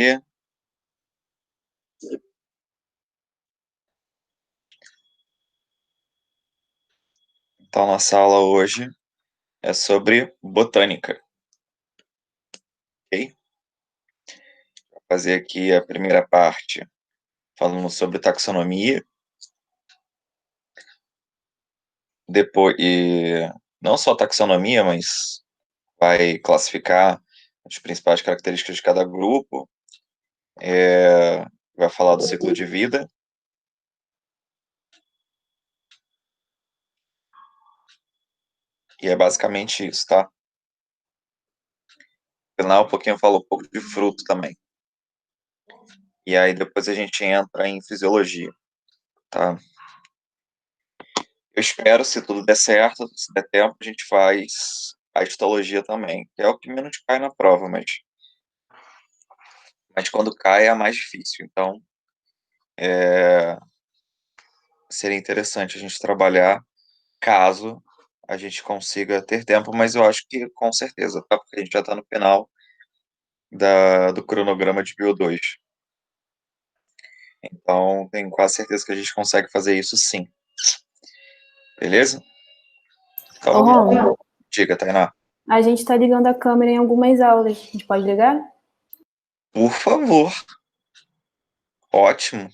E, então, nossa aula hoje é sobre botânica, ok? Vou fazer aqui a primeira parte falando sobre taxonomia, depois, e não só taxonomia, mas vai classificar as principais características de cada grupo, vai falar do ciclo de vida, e é basicamente isso, tá? No final, um pouquinho fala um pouco de fruto também. E aí depois a gente entra em fisiologia, tá? Eu espero, se tudo der certo, se der tempo, a gente faz a histologia também, que é o que menos cai na prova, mas quando cai é a mais difícil. Então, seria interessante a gente trabalhar caso a gente consiga ter tempo, mas eu acho que com certeza, tá? Porque a gente já está no final do cronograma de Bio 2. Então, tenho quase certeza que a gente consegue fazer isso sim. Beleza? Então, Ô, vamos lá. Romulo, Diga, Tainá. a gente tá ligando a câmera em algumas aulas. A gente pode ligar? Por favor. Ótimo.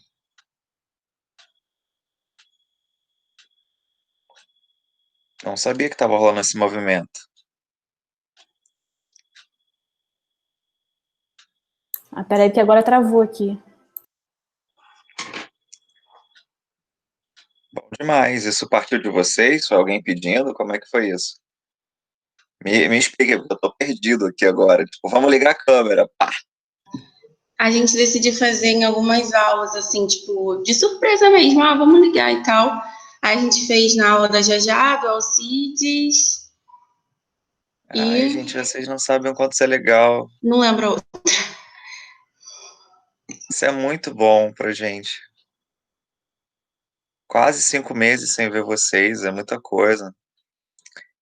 Não sabia que estava rolando esse movimento. Ah, peraí, que agora travou aqui. Bom demais. Isso partiu de vocês? Foi alguém pedindo? Como é que foi isso? Me explica, porque eu tô perdido aqui agora. Tipo, vamos ligar a câmera. Pá. A gente decidiu fazer em algumas aulas, assim, tipo, de surpresa mesmo. Ah, vamos ligar e tal. Aí a gente fez na aula da Jajá, do Alcides Ai, e gente, vocês não sabem o quanto isso é legal. não lembro. Isso é muito bom pra gente. Quase 5 meses sem ver vocês, é muita coisa.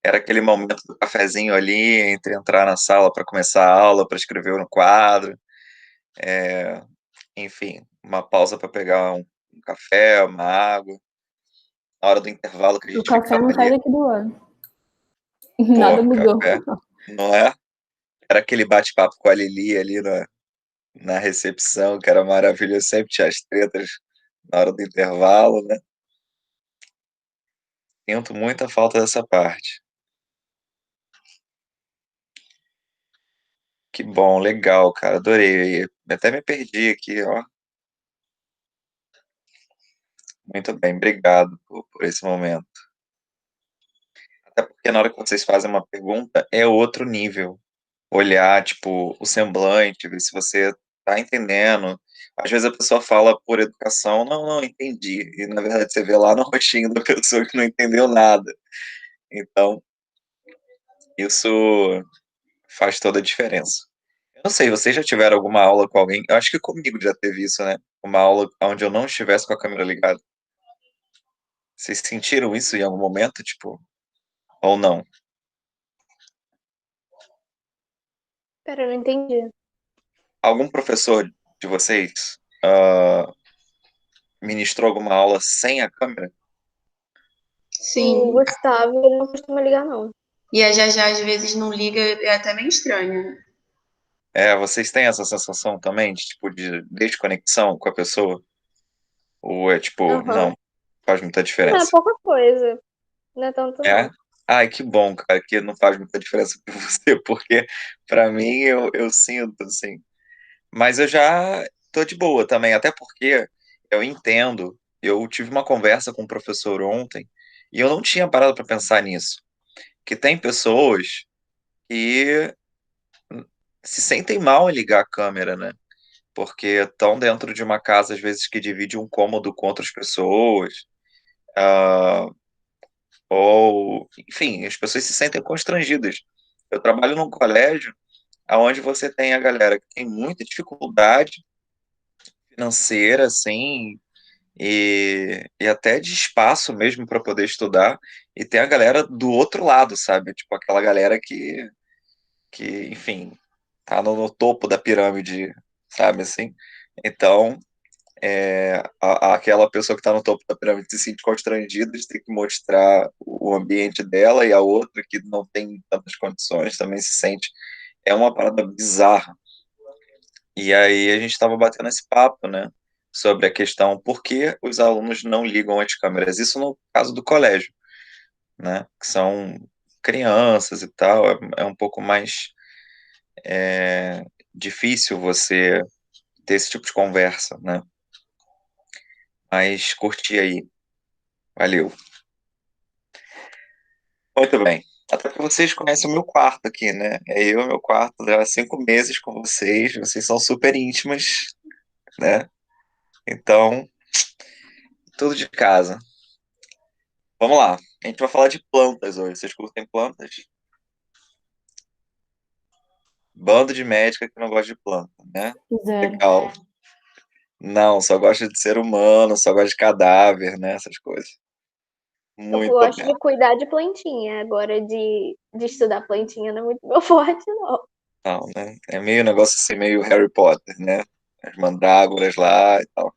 Era aquele momento do cafezinho ali, entre entrar na sala para começar a aula, para escrever no quadro. Enfim, uma pausa para pegar um café, uma água. Na hora do intervalo que a O gente café ficava não sai ali. daqui do ano. Pô, Nada mudou. café, não é? Era aquele bate-papo com a Lili ali na recepção, que era maravilhoso, sempre tinha as tretas na hora do intervalo, né? Sinto muita falta dessa parte. Que bom, legal, cara, adorei. Até me perdi aqui, ó. Muito bem, obrigado por esse momento. Até porque na hora que vocês fazem uma pergunta, é outro nível. Olhar, tipo, o semblante, ver se você tá entendendo. Às vezes a pessoa fala por educação, não, não, entendi. E na verdade você vê lá no rostinho da pessoa que não entendeu nada. Então, isso faz toda a diferença. Eu não sei, vocês já tiveram alguma aula com alguém? Eu acho que comigo já teve isso, né? Uma aula onde eu não estivesse com a câmera ligada. Vocês sentiram isso em algum momento, tipo, ou não? Pera, eu não entendi. Algum professor de vocês ministrou alguma aula sem a câmera? O Sim. Gustavo, ele não costuma ligar, não. E a Jajá às vezes não liga, é até meio estranho, né? Vocês têm essa sensação também de, tipo, de desconexão com a pessoa? Ou é tipo, Aham. não, faz muita Não, é diferença? pouca coisa. Não é tanto, É? não. Ai, que bom, cara, que não faz muita diferença pra você, porque pra mim eu sinto, assim. Mas eu já tô de boa também, até porque eu entendo. Eu tive uma conversa com um professor ontem e eu não tinha parado pra pensar nisso. Que tem pessoas que se sentem mal em ligar a câmera, né? Porque estão dentro de uma casa, às vezes, que divide um cômodo com outras pessoas, ah, ou, enfim, as pessoas se sentem constrangidas. Eu trabalho num colégio onde você tem a galera que tem muita dificuldade financeira, assim, e até de espaço mesmo para poder estudar, e tem a galera do outro lado, sabe? Tipo, aquela galera que enfim, tá no topo da pirâmide sabe assim? Então, aquela pessoa que está no topo da pirâmide se sente constrangida de ter que mostrar o ambiente dela, e a outra que não tem tantas condições também se sente. É uma parada bizarra. E aí a gente estava batendo esse papo, né, sobre a questão por que os alunos não ligam as câmeras. Isso no caso do colégio, né, que são crianças e tal, é um pouco mais difícil você ter esse tipo de conversa, né? Mas curti aí, valeu. Muito bem. Até que vocês conhecem o meu quarto aqui, né? É eu, meu quarto, já há 5 meses com vocês são super íntimas, né? Então, tudo de casa. Vamos lá. A gente vai falar de plantas hoje. Vocês curtem plantas? Bando de médica que não gosta de planta, né? Zero. Legal. Não, só gosta de ser humano, só gosta de cadáver, né? Essas coisas. Eu Muito gosto bem. de cuidar de plantinha. Agora de estudar plantinha não é muito meu forte, não. Não, né? É meio um negócio assim, meio Harry Potter, né? As mandrágoras lá e tal.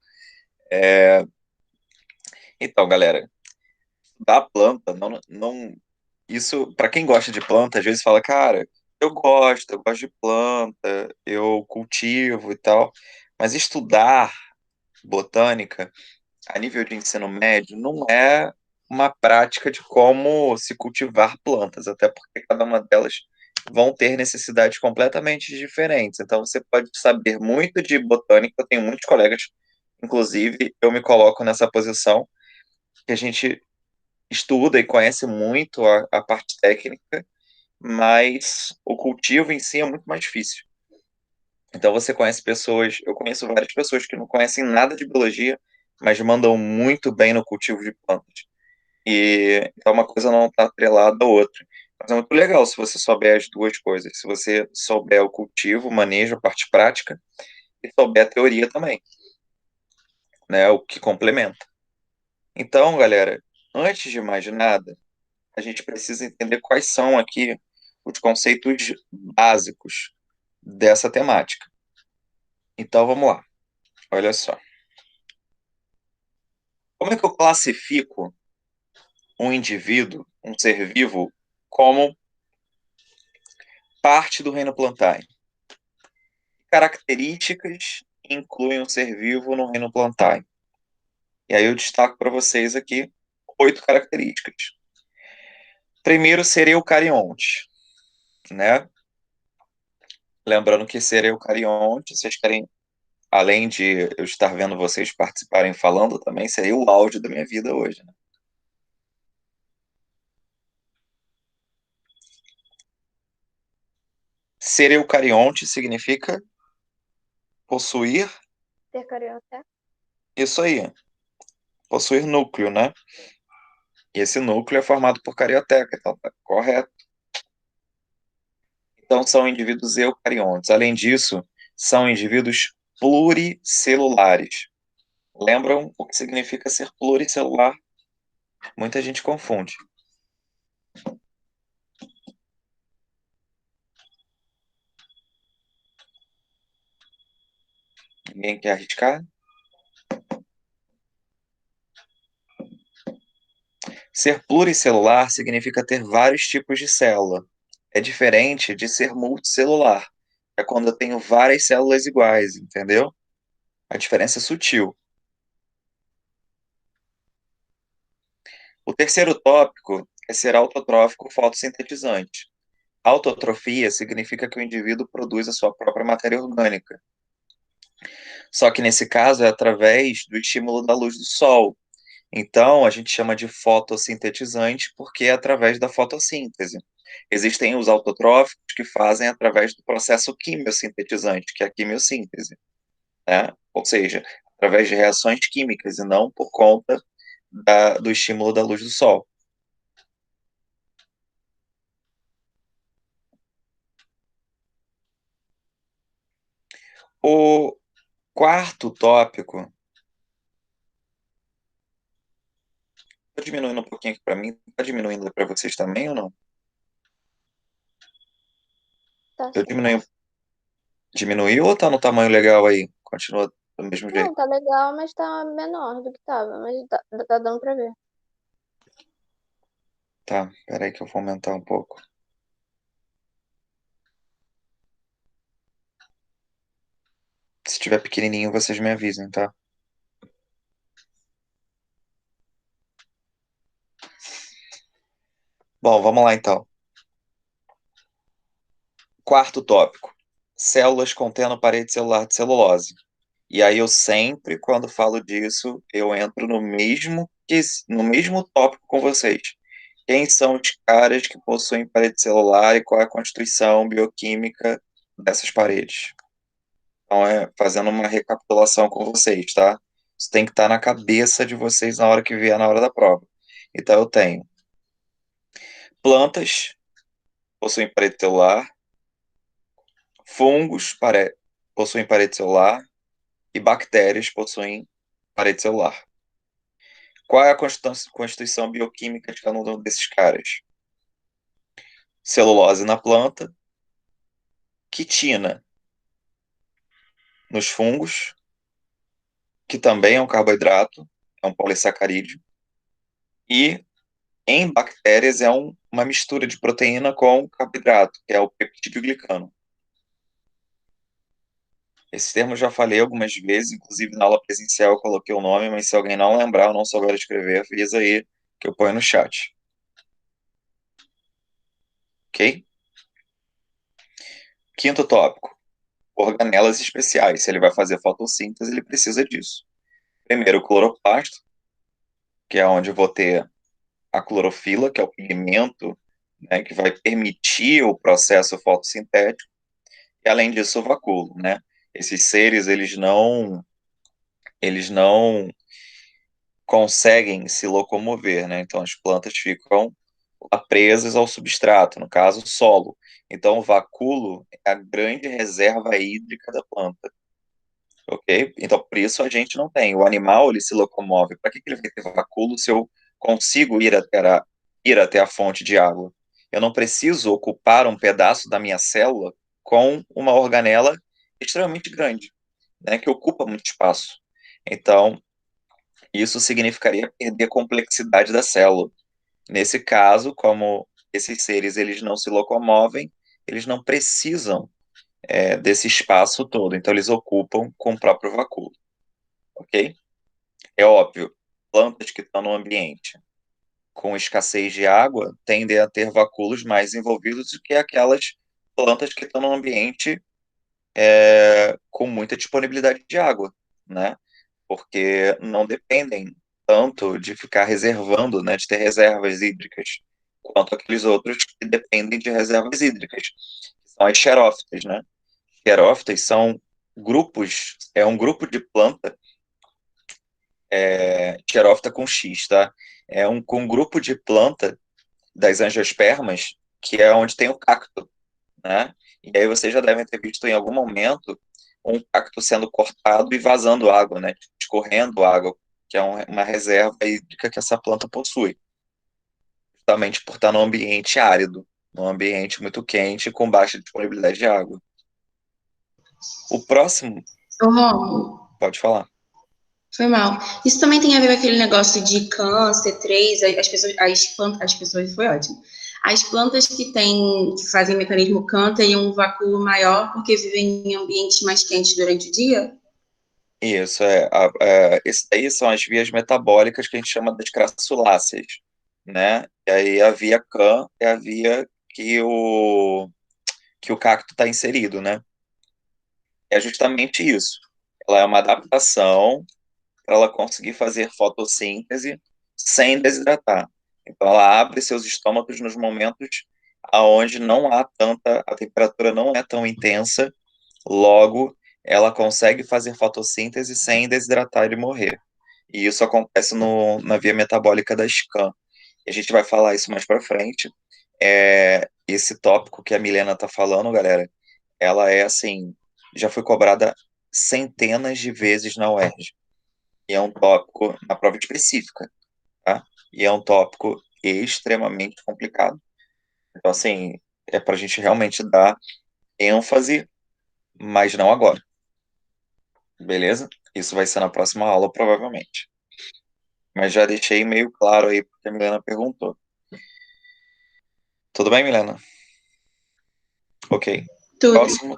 Então, galera, da planta, isso, para quem gosta de planta, às vezes fala, cara, eu gosto de planta, eu cultivo e tal, mas estudar botânica a nível de ensino médio não é uma prática de como se cultivar plantas, até porque cada uma delas vão ter necessidades completamente diferentes. Então, você pode saber muito de botânica, eu tenho muitos colegas, inclusive, eu me coloco nessa posição, que a gente estuda e conhece muito a parte técnica, mas o cultivo em si é muito mais difícil. Então você conhece pessoas, eu conheço várias pessoas que não conhecem nada de biologia, mas mandam muito bem no cultivo de plantas. E então uma coisa não está atrelada à outra. Mas é muito legal se você souber as duas coisas. Se você souber o cultivo, o manejo, a parte prática, e souber a teoria também, né? O que complementa. Então, galera, antes de mais nada, a gente precisa entender quais são aqui os conceitos básicos dessa temática. Então, vamos lá. Olha só. Como é que eu classifico um indivíduo, um ser vivo, como parte do reino plantae? Características que incluem um ser vivo no reino plantae. E aí eu destaco para vocês aqui 8 características. Primeiro, ser eucarionte, né? Lembrando que ser eucarionte, vocês querem, além de eu estar vendo vocês participarem falando também, seria o áudio da minha vida hoje, né? Ser eucarionte significa possuir Ter carioca. isso aí, possuir núcleo, né? E esse núcleo é formado por carioteca, então tá correto. Então são indivíduos eucariontes. Além disso, são indivíduos pluricelulares. Lembram o que significa ser pluricelular? Muita gente confunde. Ninguém quer arriscar? Ser pluricelular significa ter vários tipos de célula. É diferente de ser multicelular. É quando eu tenho várias células iguais, entendeu? A diferença é sutil. O terceiro tópico é ser autotrófico fotossintetizante. Autotrofia significa que o indivíduo produz a sua própria matéria orgânica. Só que nesse caso é através do estímulo da luz do sol. Então, a gente chama de fotossintetizante porque é através da fotossíntese. Existem os autotróficos que fazem através do processo quimiosintetizante, que é a quimiossíntese, né? Ou seja, através de reações químicas e não por conta do estímulo da luz do sol. O quarto tópico, tá diminuindo um pouquinho aqui para mim, tá diminuindo para vocês também ou não? Tá Eu sim. diminui, Diminuiu ou tá no tamanho legal aí? Continua do mesmo jeito. Não, tá legal, mas tá menor do que tava. Mas tá dando pra ver. Tá, peraí que eu vou aumentar um pouco. Se tiver pequenininho, vocês me avisem, tá? Bom, vamos lá então. Quarto tópico. Células contendo parede celular de celulose. E aí eu sempre, quando falo disso, eu entro no mesmo tópico com vocês. Quem são os caras que possuem parede celular e qual é a constituição bioquímica dessas paredes? Então, fazendo uma recapitulação com vocês, tá? Isso tem que estar na cabeça de vocês na hora que vier na hora da prova. Então, eu tenho plantas possuem parede celular, fungos possuem parede celular e bactérias possuem parede celular. Qual é a constituição bioquímica de cada um desses caras? Celulose na planta, quitina nos fungos, que também é um carboidrato, é um polissacarídeo, e em bactérias é uma mistura de proteína com carboidrato, que é o peptidoglicano. Esse termo eu já falei algumas vezes, inclusive na aula presencial eu coloquei o nome, mas se alguém não lembrar ou não souber escrever, avisa aí que eu ponho no chat. Ok? Quinto tópico. Organelas especiais. Se ele vai fazer fotossíntese, ele precisa disso. Primeiro, o cloroplasto, que é onde eu vou ter a clorofila, que é o pigmento, né, que vai permitir o processo fotossintético, e além disso, o vacúolo, né? Esses seres, eles não conseguem se locomover, né? Então as plantas ficam presas ao substrato, no caso, o solo. Então o vacúolo é a grande reserva hídrica da planta, ok? Então por isso a gente não tem. O animal, ele se locomove. Para que ele vai ter vacúolo se eu consigo ir até a fonte de água? Eu não preciso ocupar um pedaço da minha célula com uma organela extremamente grande, né, que ocupa muito espaço. Então, isso significaria perder a complexidade da célula. Nesse caso, como esses seres eles não se locomovem, eles não precisam desse espaço todo, então eles ocupam com o próprio vacúolo, ok? É óbvio, plantas que estão no ambiente com escassez de água tendem a ter vacúolos mais envolvidos do que aquelas plantas que estão no ambiente com muita disponibilidade de água, né? Porque não dependem tanto de ficar reservando, né, de ter reservas hídricas, quanto aqueles outros que dependem de reservas hídricas, que são as xerófitas, né? Xerófitas são grupos, é um grupo de planta, xerófita com X, tá? Com um grupo de planta das angiospermas, que é onde tem o cacto, né? E aí vocês já devem ter visto em algum momento um cacto sendo cortado e vazando água, né? Escorrendo água, que é uma reserva hídrica que essa planta possui, justamente por estar num ambiente árido, num ambiente muito quente com baixa disponibilidade de água. O próximo, Ô, Rômulo, pode falar. foi mal. Isso também tem a ver com aquele negócio de câncer, 3, as pessoas, foi ótimo. As plantas que fazem mecanismo Kant têm um vacúolo maior porque vivem em ambientes mais quentes durante o dia? Isso, esse daí são as vias metabólicas que a gente chama das crassuláceas, né? E aí a via CAM é a via que o cacto está inserido, né? É justamente isso. Ela é uma adaptação para ela conseguir fazer fotossíntese sem desidratar. Então ela abre seus estômagos nos momentos aonde não há a temperatura não é tão intensa, logo ela consegue fazer fotossíntese sem desidratar e morrer. E isso acontece na via metabólica da SCAM. E a gente vai falar isso mais para frente. Esse tópico que a Milena está falando, galera, ela assim, já foi cobrada centenas de vezes na UERJ. E é um tópico na prova específica, tá? E é um tópico extremamente complicado. Então, assim, é para a gente realmente dar ênfase mas não agora. Beleza? Isso vai ser na próxima aula, provavelmente. Mas já deixei meio claro aí, porque a Milena perguntou. Tudo bem, Milena? Ok. Tudo. Próximo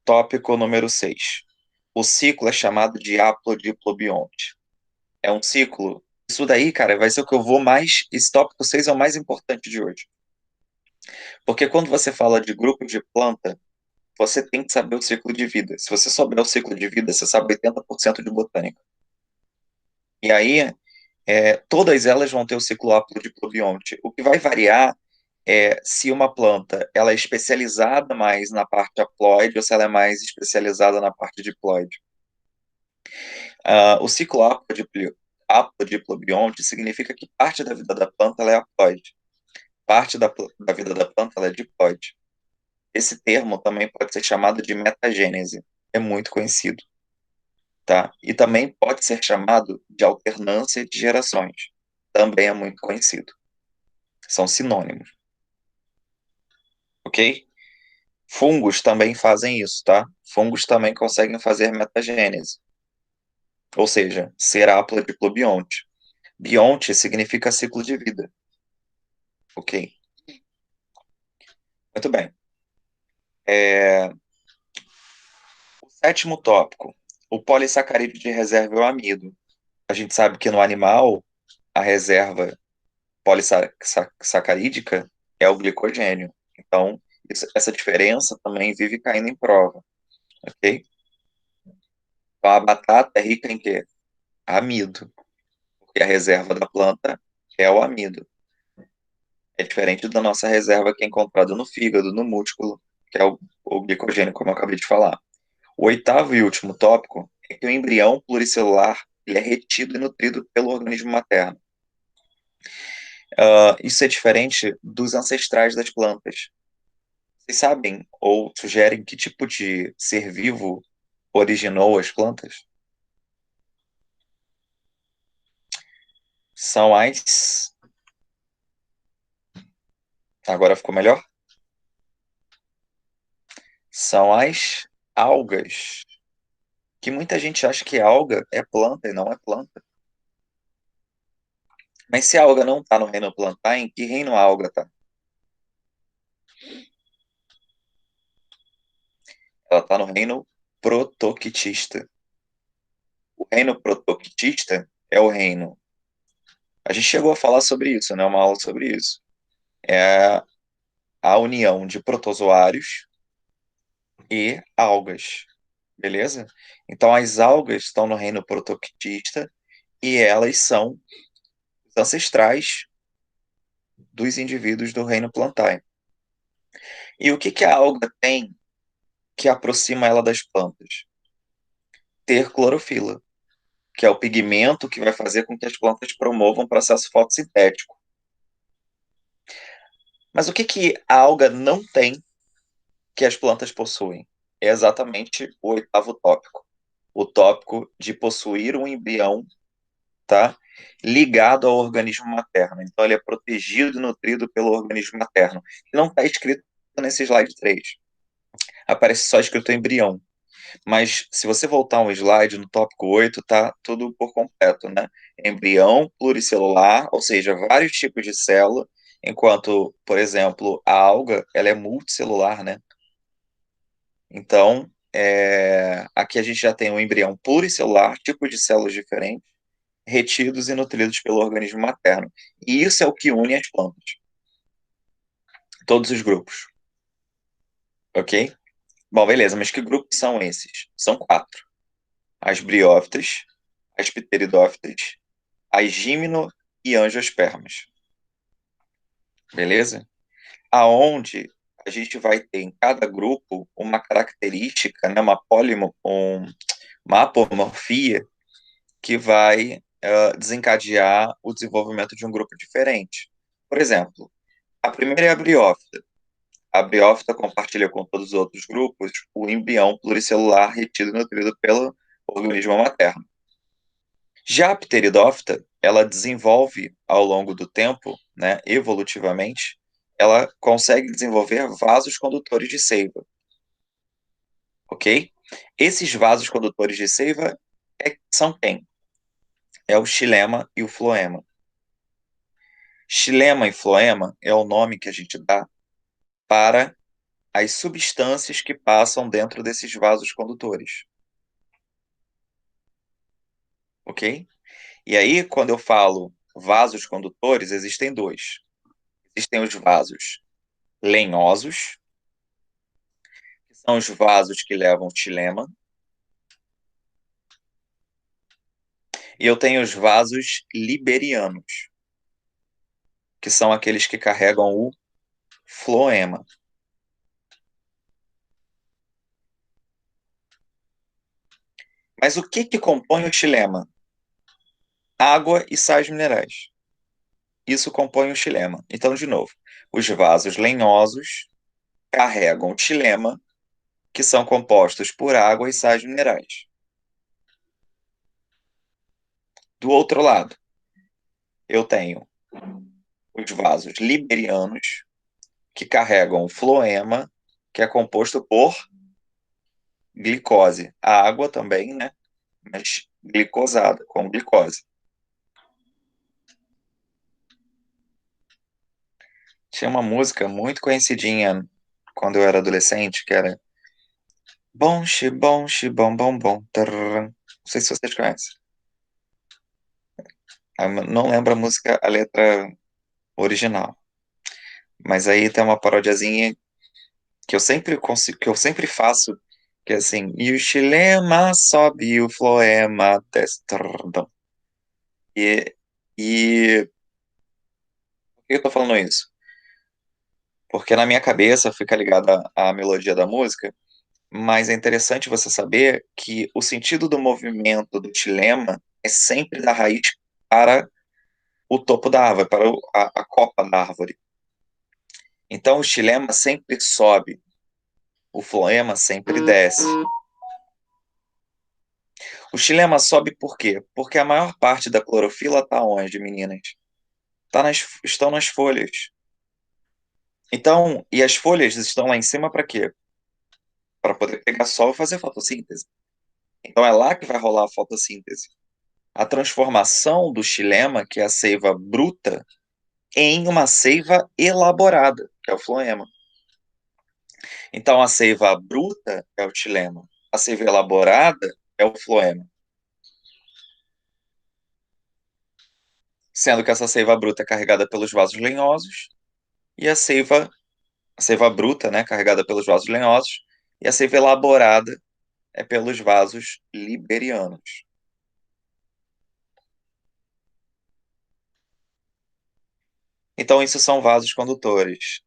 tópico número 6. O ciclo é chamado de haplodiplobionte. É um ciclo. Isso daí, cara, vai ser o que eu vou mais. Esse tópico 6 é o mais importante de hoje. Porque quando você fala de grupo de planta, você tem que saber o ciclo de vida. Se você souber o ciclo de vida, você sabe 80% de botânica. E aí, todas elas vão ter o ciclo haplodiplobionte. O que vai variar é se uma planta ela é especializada mais na parte haploide ou se ela é mais especializada na parte diploide. O ciclo haplodiplobionte significa que parte da vida da planta ela é haploide, parte da vida da planta ela é diploide. Esse termo também pode ser chamado de metagênese, é muito conhecido, tá? E também pode ser chamado de alternância de gerações, também é muito conhecido. São sinônimos, ok? Fungos também fazem isso, tá? Fungos também conseguem fazer metagênese, ou seja, ser haplodiplobionte. Bionte significa ciclo de vida, ok? Muito bem. O sétimo tópico, o polissacarídeo de reserva é o amido. A gente sabe que no animal, a reserva polissacarídica é o glicogênio. Então, essa diferença também vive caindo em prova, ok? Então, a batata é rica em quê? Amido, porque a reserva da planta é o amido. É diferente da nossa reserva que é encontrada no fígado, no músculo, que é o glicogênio, como eu acabei de falar. O oitavo e último tópico é que o embrião pluricelular ele é retido e nutrido pelo organismo materno. Isso é diferente dos ancestrais das plantas. Vocês sabem ou sugerem que tipo de ser vivo originou as plantas? São as. Agora ficou melhor? São as algas. Que muita gente acha que alga é planta e não é planta. Mas se a alga não está no reino plantar, em que reino a alga está? Ela está no reino protoctista. O reino protoctista é o reino. A gente chegou a falar sobre isso, né? Uma aula sobre isso. É a união de protozoários e algas, beleza? Então as algas estão no reino protoctista e elas são os ancestrais dos indivíduos do reino plantae. E o que que a alga tem que aproxima ela das plantas? Ter clorofila, que é o pigmento que vai fazer com que as plantas promovam o processo fotossintético. Mas o que que a alga não tem que as plantas possuem? É exatamente o oitavo tópico. O tópico de possuir um embrião, tá? Ligado ao organismo materno. Então, ele é protegido e nutrido pelo organismo materno. Não está escrito nesse slide 3. Aparece só escrito embrião. Mas se você voltar um slide no tópico 8, tá tudo por completo, né? Embrião pluricelular, ou seja, vários tipos de célula, enquanto, por exemplo, a alga, ela é multicelular, né? Então, aqui a gente já tem um embrião pluricelular, tipos de células diferentes, retidos e nutridos pelo organismo materno. E isso é o que une as plantas. Todos os grupos. Ok? Bom, beleza, mas que grupos são esses? São 4. As briófitas, as pteridófitas, as gimno e angiospermas. Beleza? Aonde a gente vai ter em cada grupo uma característica, né, uma apomorfia que vai desencadear o desenvolvimento de um grupo diferente. Por exemplo, a primeira é a briófita. A briófita compartilha com todos os outros grupos o embrião pluricelular retido e nutrido pelo organismo materno. Já a pteridófita, ela desenvolve ao longo do tempo, né, evolutivamente, ela consegue desenvolver vasos condutores de seiva. ok? Esses vasos condutores de seiva são quem? É o xilema e o floema. Xilema e floema é o nome que a gente dá para as substâncias que passam dentro desses vasos condutores, ok? E aí, quando eu falo vasos condutores, existem dois. Existem os vasos lenhosos, que são os vasos que levam xilema, e eu tenho os vasos liberianos, que são aqueles que carregam o floema. Mas o que compõe o xilema? Água e sais minerais. Isso compõe o xilema. Então, de novo, os vasos lenhosos carregam o xilema, que são compostos por água e sais minerais. Do outro lado, eu tenho os vasos liberianos, que carregam o floema, que é composto por glicose. A água também, né? Mas glicosada, com glicose. Tinha uma música muito conhecidinha quando eu era adolescente, que era bom, bom, bom, bom. Tararã. Não sei se vocês conhecem. Eu não lembro a música, a letra original. Mas aí tem uma parodiazinha que eu sempre consigo, que eu sempre faço, que é assim, e o xilema sobe e o floema desce. Tararã. E, e por que eu tô falando isso? Porque na minha cabeça fica ligada à melodia da música, mas é interessante você saber que o sentido do movimento do xilema é sempre da raiz para o topo da árvore, para a copa da árvore. Então o xilema sempre sobe, o floema sempre desce. O xilema sobe por quê? Porque a maior parte da clorofila está onde, meninas? Estão nas folhas. Então, e as folhas estão lá em cima para quê? Para poder pegar sol e fazer fotossíntese. Então é lá que vai rolar a fotossíntese. A transformação do xilema, que é a seiva bruta, em uma seiva elaborada, que é o floema. Então a seiva bruta é o xilema, a seiva elaborada é o floema. Sendo que essa seiva bruta é carregada pelos vasos lenhosos e a seiva bruta, né, carregada pelos vasos lenhosos, e a seiva elaborada é pelos vasos liberianos. Então, isso são vasos condutores.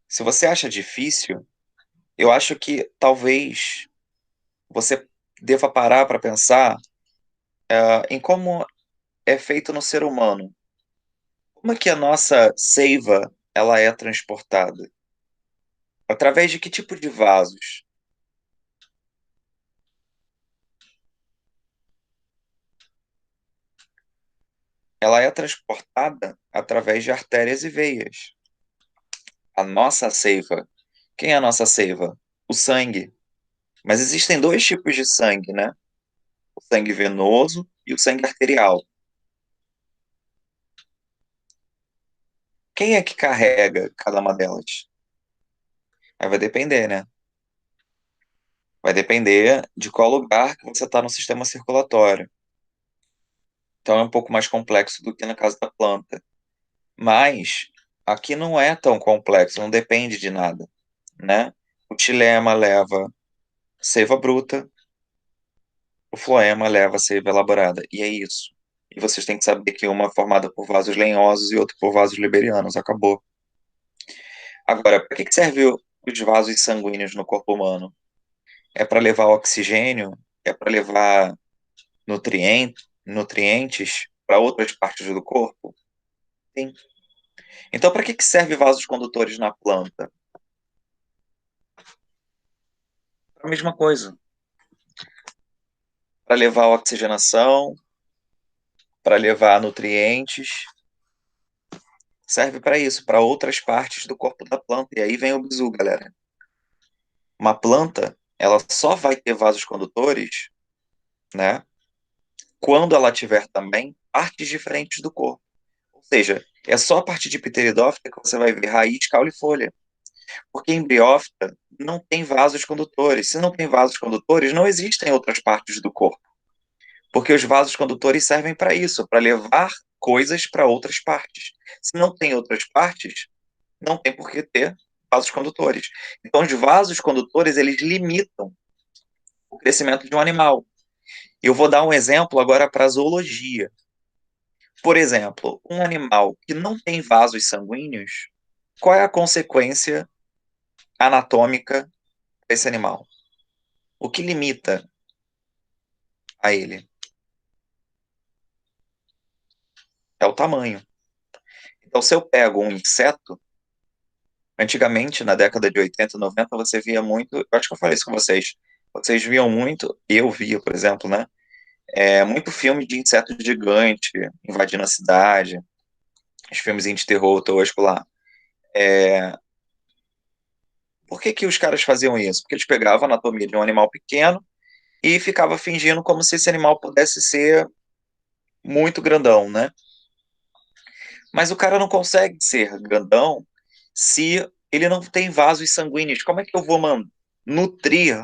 Se você acha difícil, eu acho que talvez você deva parar para pensar em como é feito no ser humano. Como é que a nossa seiva ela é transportada? Através de que tipo de vasos? Ela é transportada através de artérias e veias. A nossa seiva. Quem é a nossa seiva? O sangue. Mas existem dois tipos de sangue, né? O sangue venoso e o sangue arterial. Quem é que carrega cada uma delas? Aí vai depender, né? Vai depender de qual lugar que você está no sistema circulatório. Então é um pouco mais complexo do que no caso da planta. Mas aqui não é tão complexo, não depende de nada, né? O xilema leva seiva bruta, o floema leva seiva elaborada, e é isso. E vocês têm que saber que uma é formada por vasos lenhosos e outra por vasos liberianos, acabou. Agora, para que serve os vasos sanguíneos no corpo humano? É para levar oxigênio? É para levar nutrientes para outras partes do corpo? Sim. Então, para que serve vasos condutores na planta? A mesma coisa. Para levar oxigenação, para levar nutrientes, serve para isso, para outras partes do corpo da planta. E aí vem o bizu, galera. Uma planta, ela só vai ter vasos condutores, né, quando ela tiver também partes diferentes do corpo. Ou seja, é só a parte de pteridófita que você vai ver raiz, caule e folha. Porque em briófita não tem vasos condutores. Se não tem vasos condutores, não existem outras partes do corpo. Porque os vasos condutores servem para isso, para levar coisas para outras partes. Se não tem outras partes, não tem por que ter vasos condutores. Então, os vasos condutores, eles limitam o crescimento de um animal. Eu vou dar um exemplo agora para a zoologia. Por exemplo, um animal que não tem vasos sanguíneos, qual é a consequência anatômica desse animal? O que limita a ele? É o tamanho. Então, se eu pego um inseto, antigamente, na década de 80 e 90, você via muito, eu acho que eu falei isso com vocês, vocês viam muito, eu via, por exemplo, né? Muito filme de inseto gigante invadindo a cidade, os filmes de terror tosco lá. Por que que os caras faziam isso? Porque eles pegavam a anatomia de um animal pequeno e ficava fingindo como se esse animal pudesse ser muito grandão, né? Mas o cara não consegue ser grandão se ele não tem vasos sanguíneos. Como é que eu vou nutrir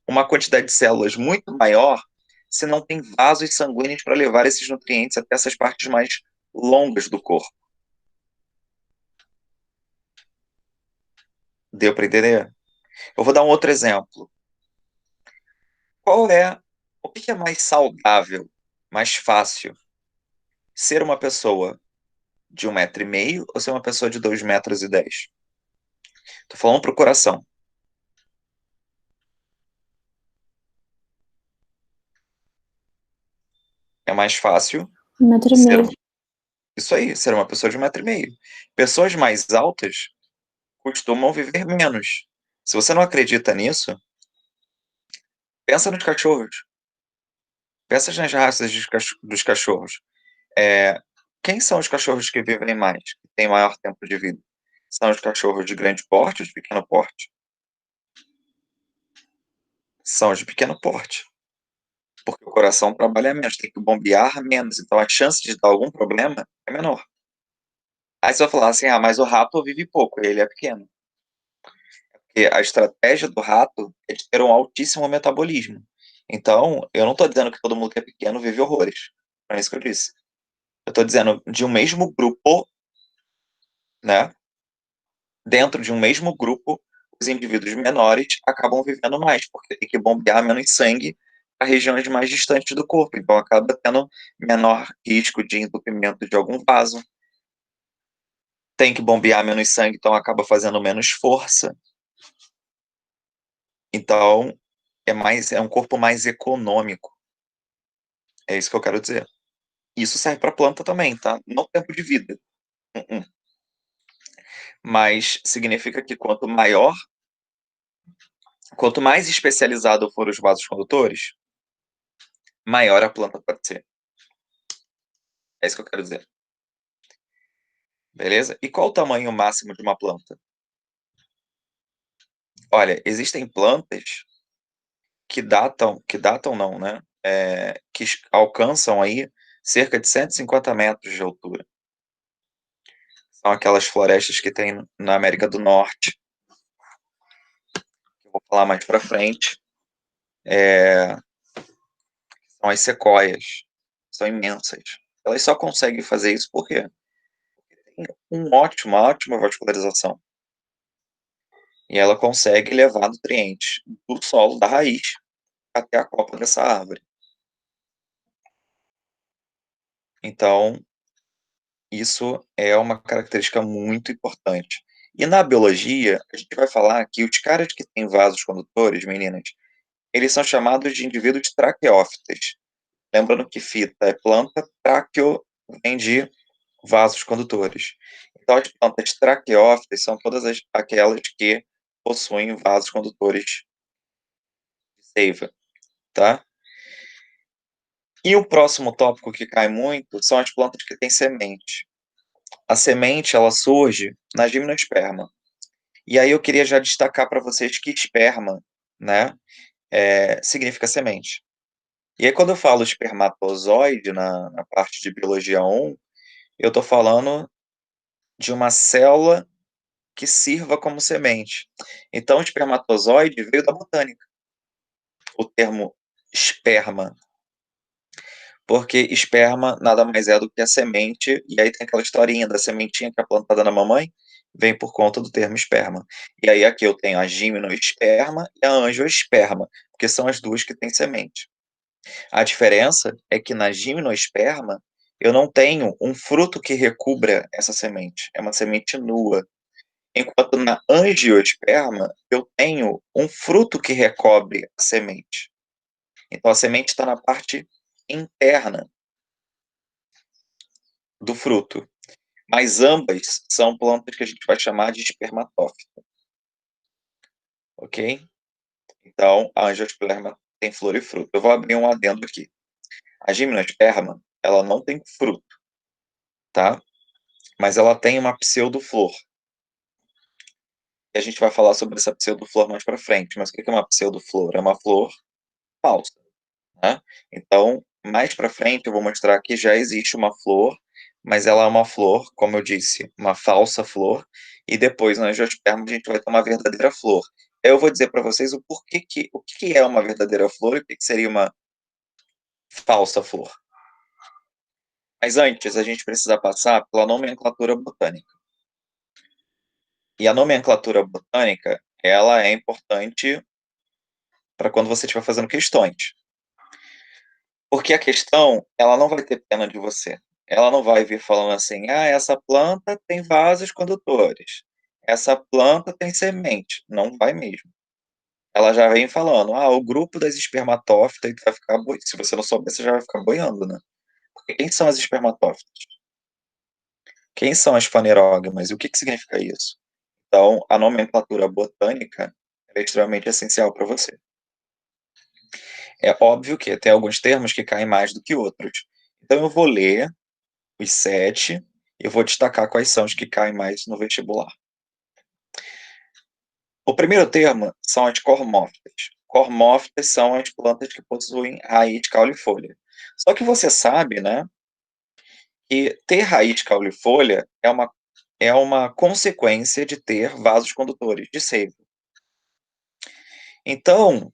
uma quantidade de células muito maior se não tem vasos sanguíneos para levar esses nutrientes até essas partes mais longas do corpo? Deu para entender? Eu vou dar um outro exemplo. O que é mais saudável, mais fácil? Ser uma pessoa de 1,5 m ou ser uma pessoa de 2,10 m? Tô falando pro coração. É mais fácil 1,5 m. ser isso aí, ser uma pessoa de 1,5 m. Pessoas mais altas costumam viver menos. Se você não acredita nisso, pensa nos cachorros. Pensa nas raças dos cachorros. É, quem são os cachorros que vivem mais, que têm maior tempo de vida? São os cachorros de grande porte ou de pequeno porte? São os de pequeno porte. Porque o coração trabalha menos, tem que bombear menos. Então a chance de dar algum problema é menor. Aí você vai falar assim, mas o rato vive pouco, ele é pequeno. Porque a estratégia do rato é de ter um altíssimo metabolismo. Então, eu não estou dizendo que todo mundo que é pequeno vive horrores. Não é isso que eu disse. Eu estou dizendo de um mesmo grupo, né? Dentro de um mesmo grupo, os indivíduos menores acabam vivendo mais, porque tem que bombear menos sangue para regiões mais distantes do corpo. Então, acaba tendo menor risco de entupimento de algum vaso. Tem que bombear menos sangue, então acaba fazendo menos força. Então, é um corpo mais econômico. É isso que eu quero dizer. Isso serve para planta também, tá? Não tempo de vida. Uh-uh. Mas significa que quanto mais especializado for os vasos condutores, maior a planta pode ser. É isso que eu quero dizer. Beleza? E qual o tamanho máximo de uma planta? Olha, existem plantas que datam não, né? Que alcançam aí cerca de 150 metros de altura. São aquelas florestas que tem na América do Norte, que eu vou falar mais para frente. São as sequoias. São imensas. Elas só conseguem fazer isso porque tem uma ótima vascularização. E ela consegue levar nutrientes do solo, da raiz, até a copa dessa árvore. Então, isso é uma característica muito importante. E na biologia, a gente vai falar que os caras que têm vasos condutores, meninas, eles são chamados de indivíduos traqueófitas. Lembrando que fita é planta, traqueo vem de vasos condutores. Então, as plantas traqueófitas são todas aquelas que possuem vasos condutores de seiva, tá? E o próximo tópico que cai muito são as plantas que têm semente. A semente, ela surge na gimnosperma. E aí eu queria já destacar para vocês que esperma, né, significa semente. E aí quando eu falo espermatozoide na parte de biologia 1, eu estou falando de uma célula que sirva como semente. Então, o espermatozoide veio da botânica, o termo esperma, porque esperma nada mais é do que a semente, e aí tem aquela historinha da sementinha que é plantada na mamãe, vem por conta do termo esperma. E aí aqui eu tenho a gimnosperma e a angiosperma, porque são as duas que têm semente. A diferença é que na gimnosperma eu não tenho um fruto que recubra essa semente, é uma semente nua. Enquanto na angiosperma eu tenho um fruto que recobre a semente. Então a semente está na parte interna do fruto. Mas ambas são plantas que a gente vai chamar de espermatófita. Ok? Então a angiosperma tem flor e fruto. Eu vou abrir um adendo aqui. A gimnosperma, ela não tem fruto, tá? Mas ela tem uma pseudoflor. E a gente vai falar sobre essa pseudoflor mais para frente. Mas o que é uma pseudoflor? É uma flor falsa, né? Então, mais para frente eu vou mostrar que já existe uma flor, mas ela é uma flor, como eu disse, uma falsa flor, e depois na angiosperma a gente vai ter uma verdadeira flor. Eu vou dizer para vocês o que é uma verdadeira flor e o que seria uma falsa flor. Mas antes, a gente precisa passar pela nomenclatura botânica. E a nomenclatura botânica, ela é importante para quando você estiver fazendo questões. Porque a questão, ela não vai ter pena de você. Ela não vai vir falando assim, essa planta tem vasos condutores. Essa planta tem semente. Não vai mesmo. Ela já vem falando, o grupo das espermatófitas, e tu vai ficar se você não souber, você já vai ficar boiando, né? Porque quem são as espermatófitas? Quem são as fanerógamas? E o que significa isso? Então, a nomenclatura botânica é extremamente essencial para você. É óbvio que tem alguns termos que caem mais do que outros. Então, eu vou ler os 7 e eu vou destacar quais são os que caem mais no vestibular. O primeiro termo são as cormófitas. Cormófitas são as plantas que possuem raiz, caule e folha. Só que você sabe, né, que ter raiz, caule e folha é uma consequência de ter vasos condutores de seiva. Então,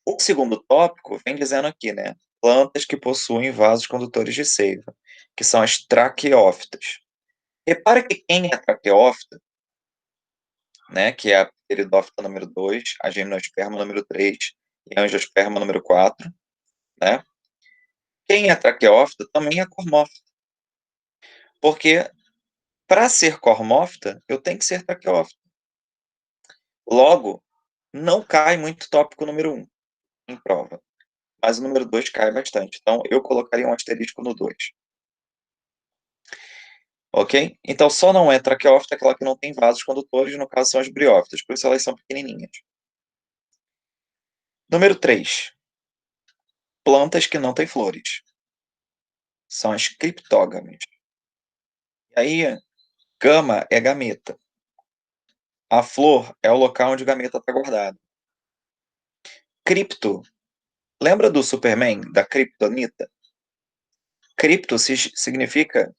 o segundo tópico vem dizendo aqui, né, plantas que possuem vasos condutores de seiva, que são as traqueófitas. Repara que quem é traqueófita, né, que é a pteridófita número 2, a gimnosperma número 3 e a angiosperma número 4, né? Quem é traqueófita também é cormófita. Porque para ser cormófita, eu tenho que ser traqueófita. Logo, não cai muito tópico número 1 em prova. Mas o número 2 cai bastante. Então, eu colocaria um asterisco no 2. Ok? Então, só não é traqueófita aquela que não tem vasos condutores, no caso são as briófitas, por isso elas são pequenininhas. Número 3. Plantas que não têm flores. São as criptógamas. E aí, gama é gameta. A flor é o local onde o gameta está guardado. Cripto, lembra do Superman, da Kryptonita? Cripto significa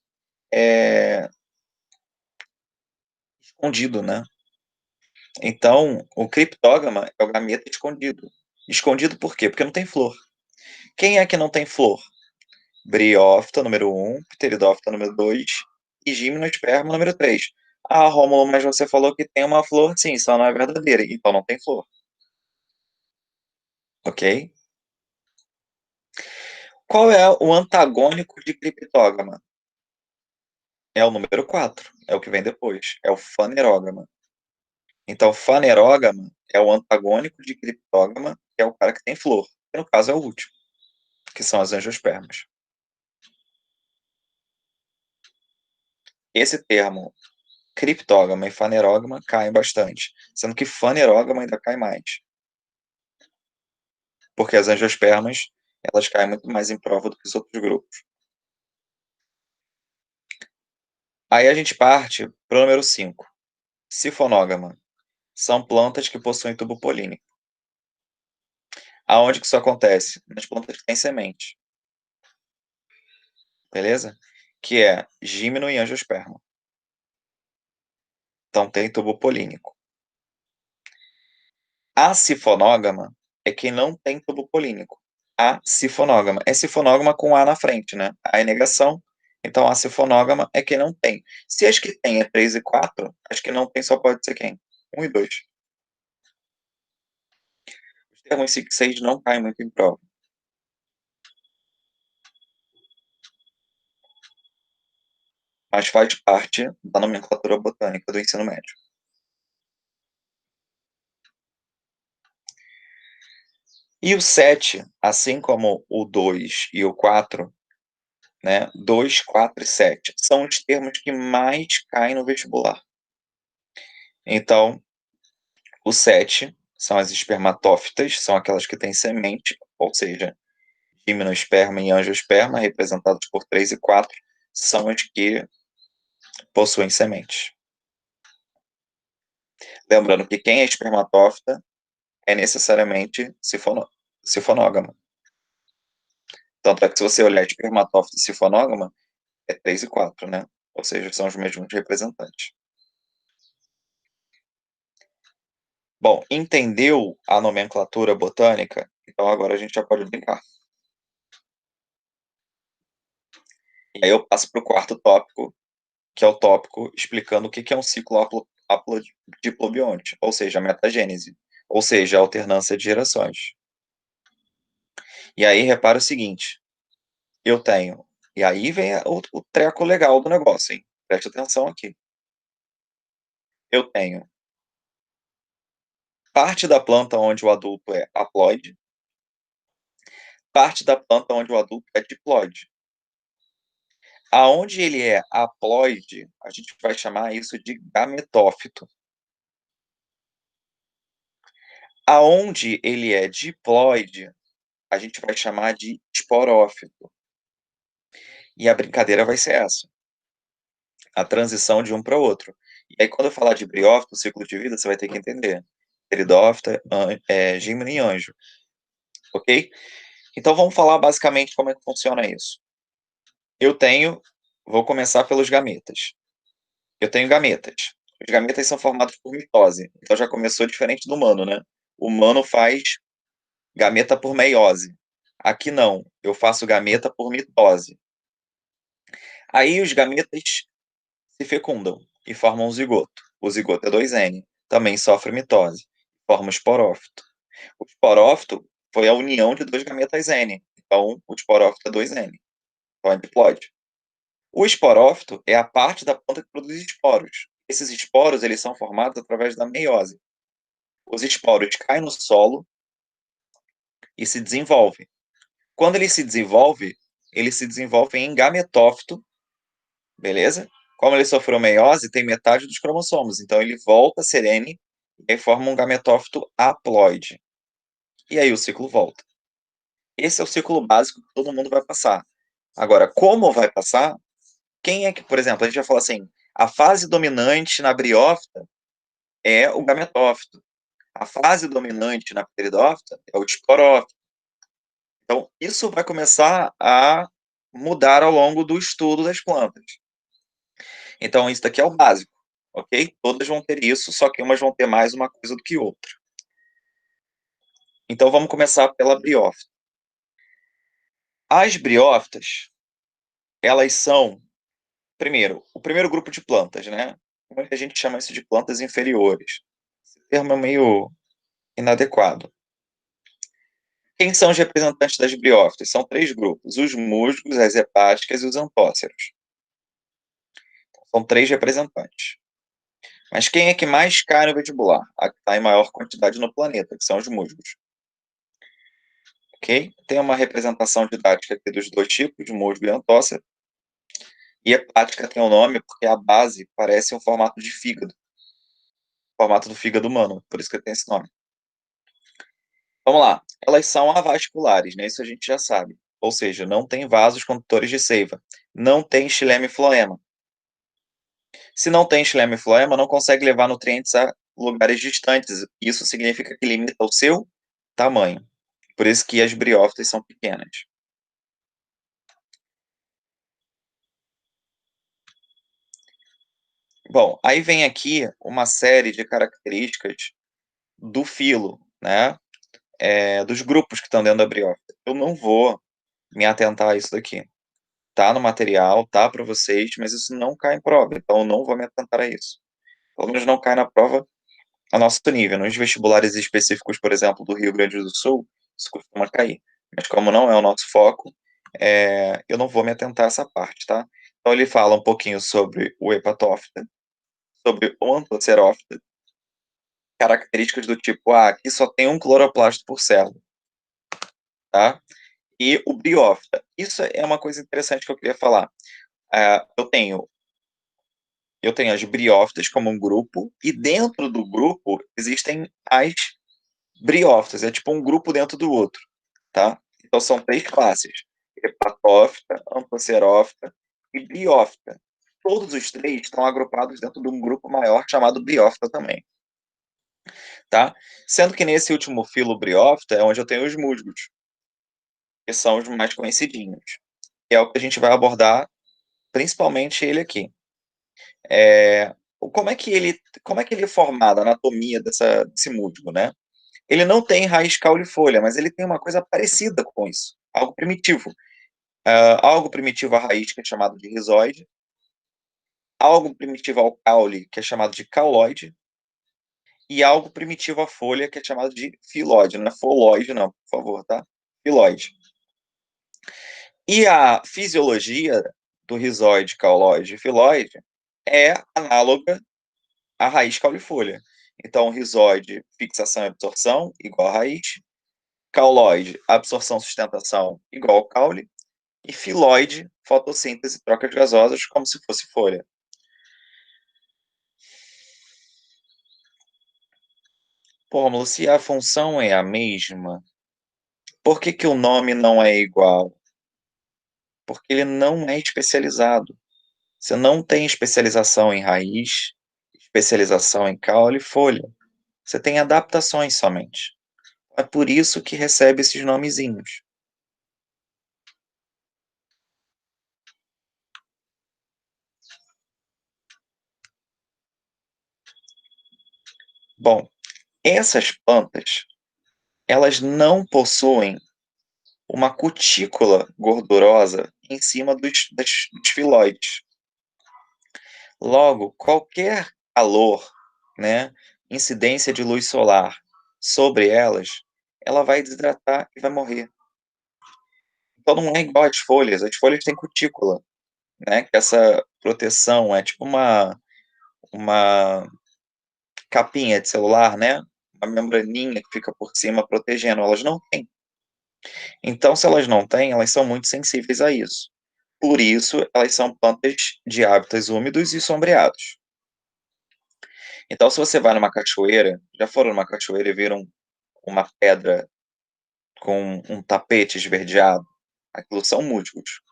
escondido, né? Então, o criptógama é o gameta escondido. Escondido por quê? Porque não tem flor. Quem é que não tem flor? Briófita, número 1, pteridófita, número 2 e gimnosperma, número 3. Rômulo, mas você falou que tem uma flor, sim, só não é verdadeira, então não tem flor. Ok? Qual é o antagônico de criptógama? É o número 4, é o que vem depois, é o fanerógama. Então, fanerógama é o antagônico de criptógama, que é o cara que tem flor, que no caso é o último, que são as angiospermas. Esse termo, criptógama e fanerógama, caem bastante, sendo que fanerógama ainda cai mais. Porque as angiospermas, elas caem muito mais em prova do que os outros grupos. Aí a gente parte para o número 5, sifonógama. são plantas que possuem tubo polínico. Aonde que isso acontece? Nas plantas que têm semente. Beleza? Que é gímeno e angiosperma. Então tem tubo polínico. A sifonógama é quem não tem tubo polínico. A sifonógama. É sifonógama com A na frente, né? A é negação. Então a sifonógama é quem não tem. Se as que tem é 3 e 4, as que não tem só pode ser quem? 1 e 2. Os termos 5 e 6 não caem muito em prova. Mas faz parte da nomenclatura botânica do ensino médio. E o 7, assim como o 2 e o 4, né? 2, 4 e 7, são os termos que mais caem no vestibular. Então, o 7 são as espermatófitas, são aquelas que têm semente, ou seja, gimnosperma e angiosperma, representados por 3 e 4, são as que possuem sementes. Lembrando que quem é espermatófita é necessariamente sifonógama. Tanto é que se você olhar espermatófita e sifonógama, é 3 e 4, né? Ou seja, são os mesmos representantes. Bom, entendeu a nomenclatura botânica? Então agora a gente já pode brincar. E aí eu passo para o quarto tópico, que é o tópico explicando o que é um ciclo haplodiplobionte, ou seja, a metagênese, ou seja, a alternância de gerações. E aí repara o seguinte, eu tenho, e aí vem o treco legal do negócio, hein? Preste atenção aqui. Eu tenho parte da planta onde o adulto é haploide, parte da planta onde o adulto é diploide. Aonde ele é haploide, a gente vai chamar isso de gametófito. Aonde ele é diploide, a gente vai chamar de esporófito. E a brincadeira vai ser essa, a transição de um para o outro. E aí, quando eu falar de briófito, ciclo de vida, você vai ter que entender. Peridófita, gímeno e anjo. Ok? Então, vamos falar basicamente como é que funciona isso. Vou começar pelos gametas. Eu tenho gametas. Os gametas são formados por mitose. Então, já começou diferente do humano, né? O humano faz gameta por meiose. Aqui não, eu faço gameta por mitose. Aí os gametas se fecundam e formam um zigoto. O zigoto é 2N, também sofre mitose, forma o esporófito. O esporófito foi a união de dois gametas N, então o esporófito é 2N, então é diploide. O esporófito é a parte da planta que produz esporos. Esses esporos eles são formados através da meiose. Os esporos caem no solo e se desenvolvem. Quando ele se desenvolve em gametófito, beleza? Como ele sofreu meiose, tem metade dos cromossomos, então ele volta a ser N e aí forma um gametófito haploide. E aí o ciclo volta. Esse é o ciclo básico que todo mundo vai passar. Agora, como vai passar? Quem é que, por exemplo, a gente vai falar assim, a fase dominante na briófita é o gametófito. A fase dominante na pteridófita é o esporófito. Então, isso vai começar a mudar ao longo do estudo das plantas. Então, isso daqui é o básico, ok? Todas vão ter isso, só que umas vão ter mais uma coisa do que outra. Então, vamos começar pela briófita. As briófitas, elas são, primeiro, o primeiro grupo de plantas, né? Como é que a gente chama isso de plantas inferiores? Esse termo é meio inadequado. Quem são os representantes das briófitas? São 3 grupos, os musgos, as hepáticas e os antóceros. São 3 representantes. Mas quem é que mais cai no vestibular? A que está em maior quantidade no planeta, que são os musgos. Ok? Tem uma representação didática aqui dos dois tipos, de musgo e antócero. E hepática tem o nome porque a base parece um formato de fígado. Formato do fígado humano, por isso que tem esse nome. Vamos lá. Elas são avasculares, né? Isso a gente já sabe. Ou seja, não tem vasos condutores de seiva. Não tem xilema e floema. Se não tem xilema e floema, não consegue levar nutrientes lugares distantes. Isso significa que limita o seu tamanho. Por isso que as briófitas são pequenas. Bom, aí vem aqui uma série de características do filo, né? Dos grupos que estão dentro da briófita. Eu não vou me atentar a isso daqui. Tá no material, tá para vocês, mas isso não cai em prova, então eu não vou me atentar a isso. Pelo menos não cai na prova a nosso nível. Nos vestibulares específicos, por exemplo, do Rio Grande do Sul, isso costuma cair. Mas como não é o nosso foco, eu não vou me atentar a essa parte, tá? Então ele fala um pouquinho sobre o hepatófita, sobre o anthocerófita, características do tipo, aqui só tem um cloroplasto por célula, tá? E o briófita. Isso é uma coisa interessante que eu queria falar. Eu tenho as briófitas como um grupo, e dentro do grupo existem as briófitas, é tipo um grupo dentro do outro, tá? Então são 3 classes: hepatófita, anthocerófita e briófita. Todos os 3 estão agrupados dentro de um grupo maior chamado briófita também, tá? Sendo que nesse último filo briófita é onde eu tenho os musgos, que são os mais conhecidinhos. É o que a gente vai abordar, principalmente ele aqui. Como é que ele é formado, a anatomia desse musgo, né? Ele não tem raiz, caule e folha, mas ele tem uma coisa parecida com isso, algo primitivo. Algo primitivo à raiz, que é chamado de rizoide, algo primitivo ao caule, que é chamado de cauloide, e algo primitivo à folha, que é chamado de filóide. Não é foloide, não, por favor, tá? Filóide. E a fisiologia do rizoide, cauloide e filóide é análoga à raiz, caule e folha. Então, rizoide, fixação e absorção, igual a raiz. Cauloide, absorção e sustentação, igual ao caule. E filóide, fotossíntese e trocas gasosas, como se fosse folha. Pô, Romulo, se a função é a mesma, por que o nome não é igual? Porque ele não é especializado. Você não tem especialização em raiz, especialização em caule e folha. Você tem adaptações somente. É por isso que recebe esses nomezinhos. Bom, essas plantas, elas não possuem uma cutícula gordurosa em cima dos filóides. Logo, qualquer calor, né, incidência de luz solar sobre elas, ela vai desidratar e vai morrer. Então não é igual às folhas. As folhas têm cutícula, né, que essa proteção é tipo uma capinha de celular, né, uma membraninha que fica por cima protegendo. Elas não têm. Então, se elas não têm, elas são muito sensíveis a isso. Por isso, elas são plantas de hábitats úmidos e sombreados. Então, se você vai numa cachoeira, já foram numa cachoeira e viram uma pedra com um tapete esverdeado? Aquilo são musgos.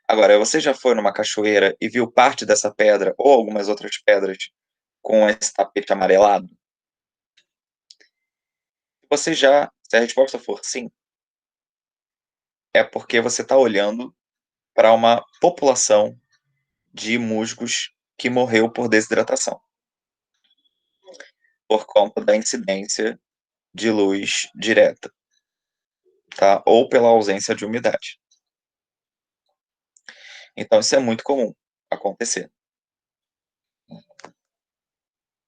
Agora, você já foi numa cachoeira e viu parte dessa pedra ou algumas outras pedras com esse tapete amarelado? Se a resposta for sim, é porque você está olhando para uma população de musgos que morreu por desidratação, por conta da incidência de luz direta, tá? Ou pela ausência de umidade. Então, isso é muito comum acontecer.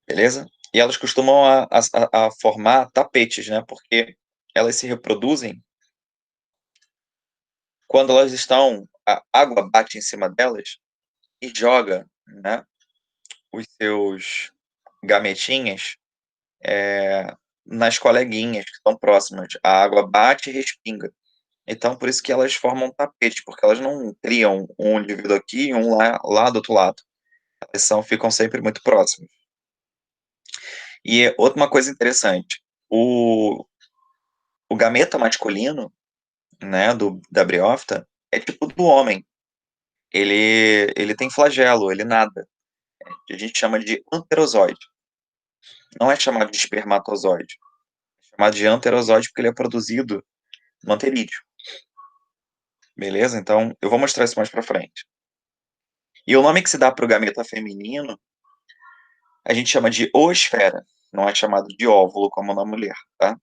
Beleza? E elas costumam a formar tapetes, né? Porque elas se reproduzem quando elas estão, a água bate em cima delas e joga, né, os seus gametinhas nas coleguinhas que estão próximas. A água bate e respinga. Então, por isso que elas formam tapetes, porque elas não criam um indivíduo aqui e um lá do outro lado. Elas ficam sempre muito próximas. E outra coisa interessante, o gameta masculino, né, da briófita, é tipo do homem. Ele tem flagelo, ele nada. A gente chama de anterozoide. não é chamado de espermatozoide. É chamado de anterozoide porque ele é produzido no anterídeo. Beleza? Então, eu vou mostrar isso mais pra frente. E o nome que se dá para o gameta feminino, a gente chama de oosfera. Não é chamado de óvulo como na mulher, tá?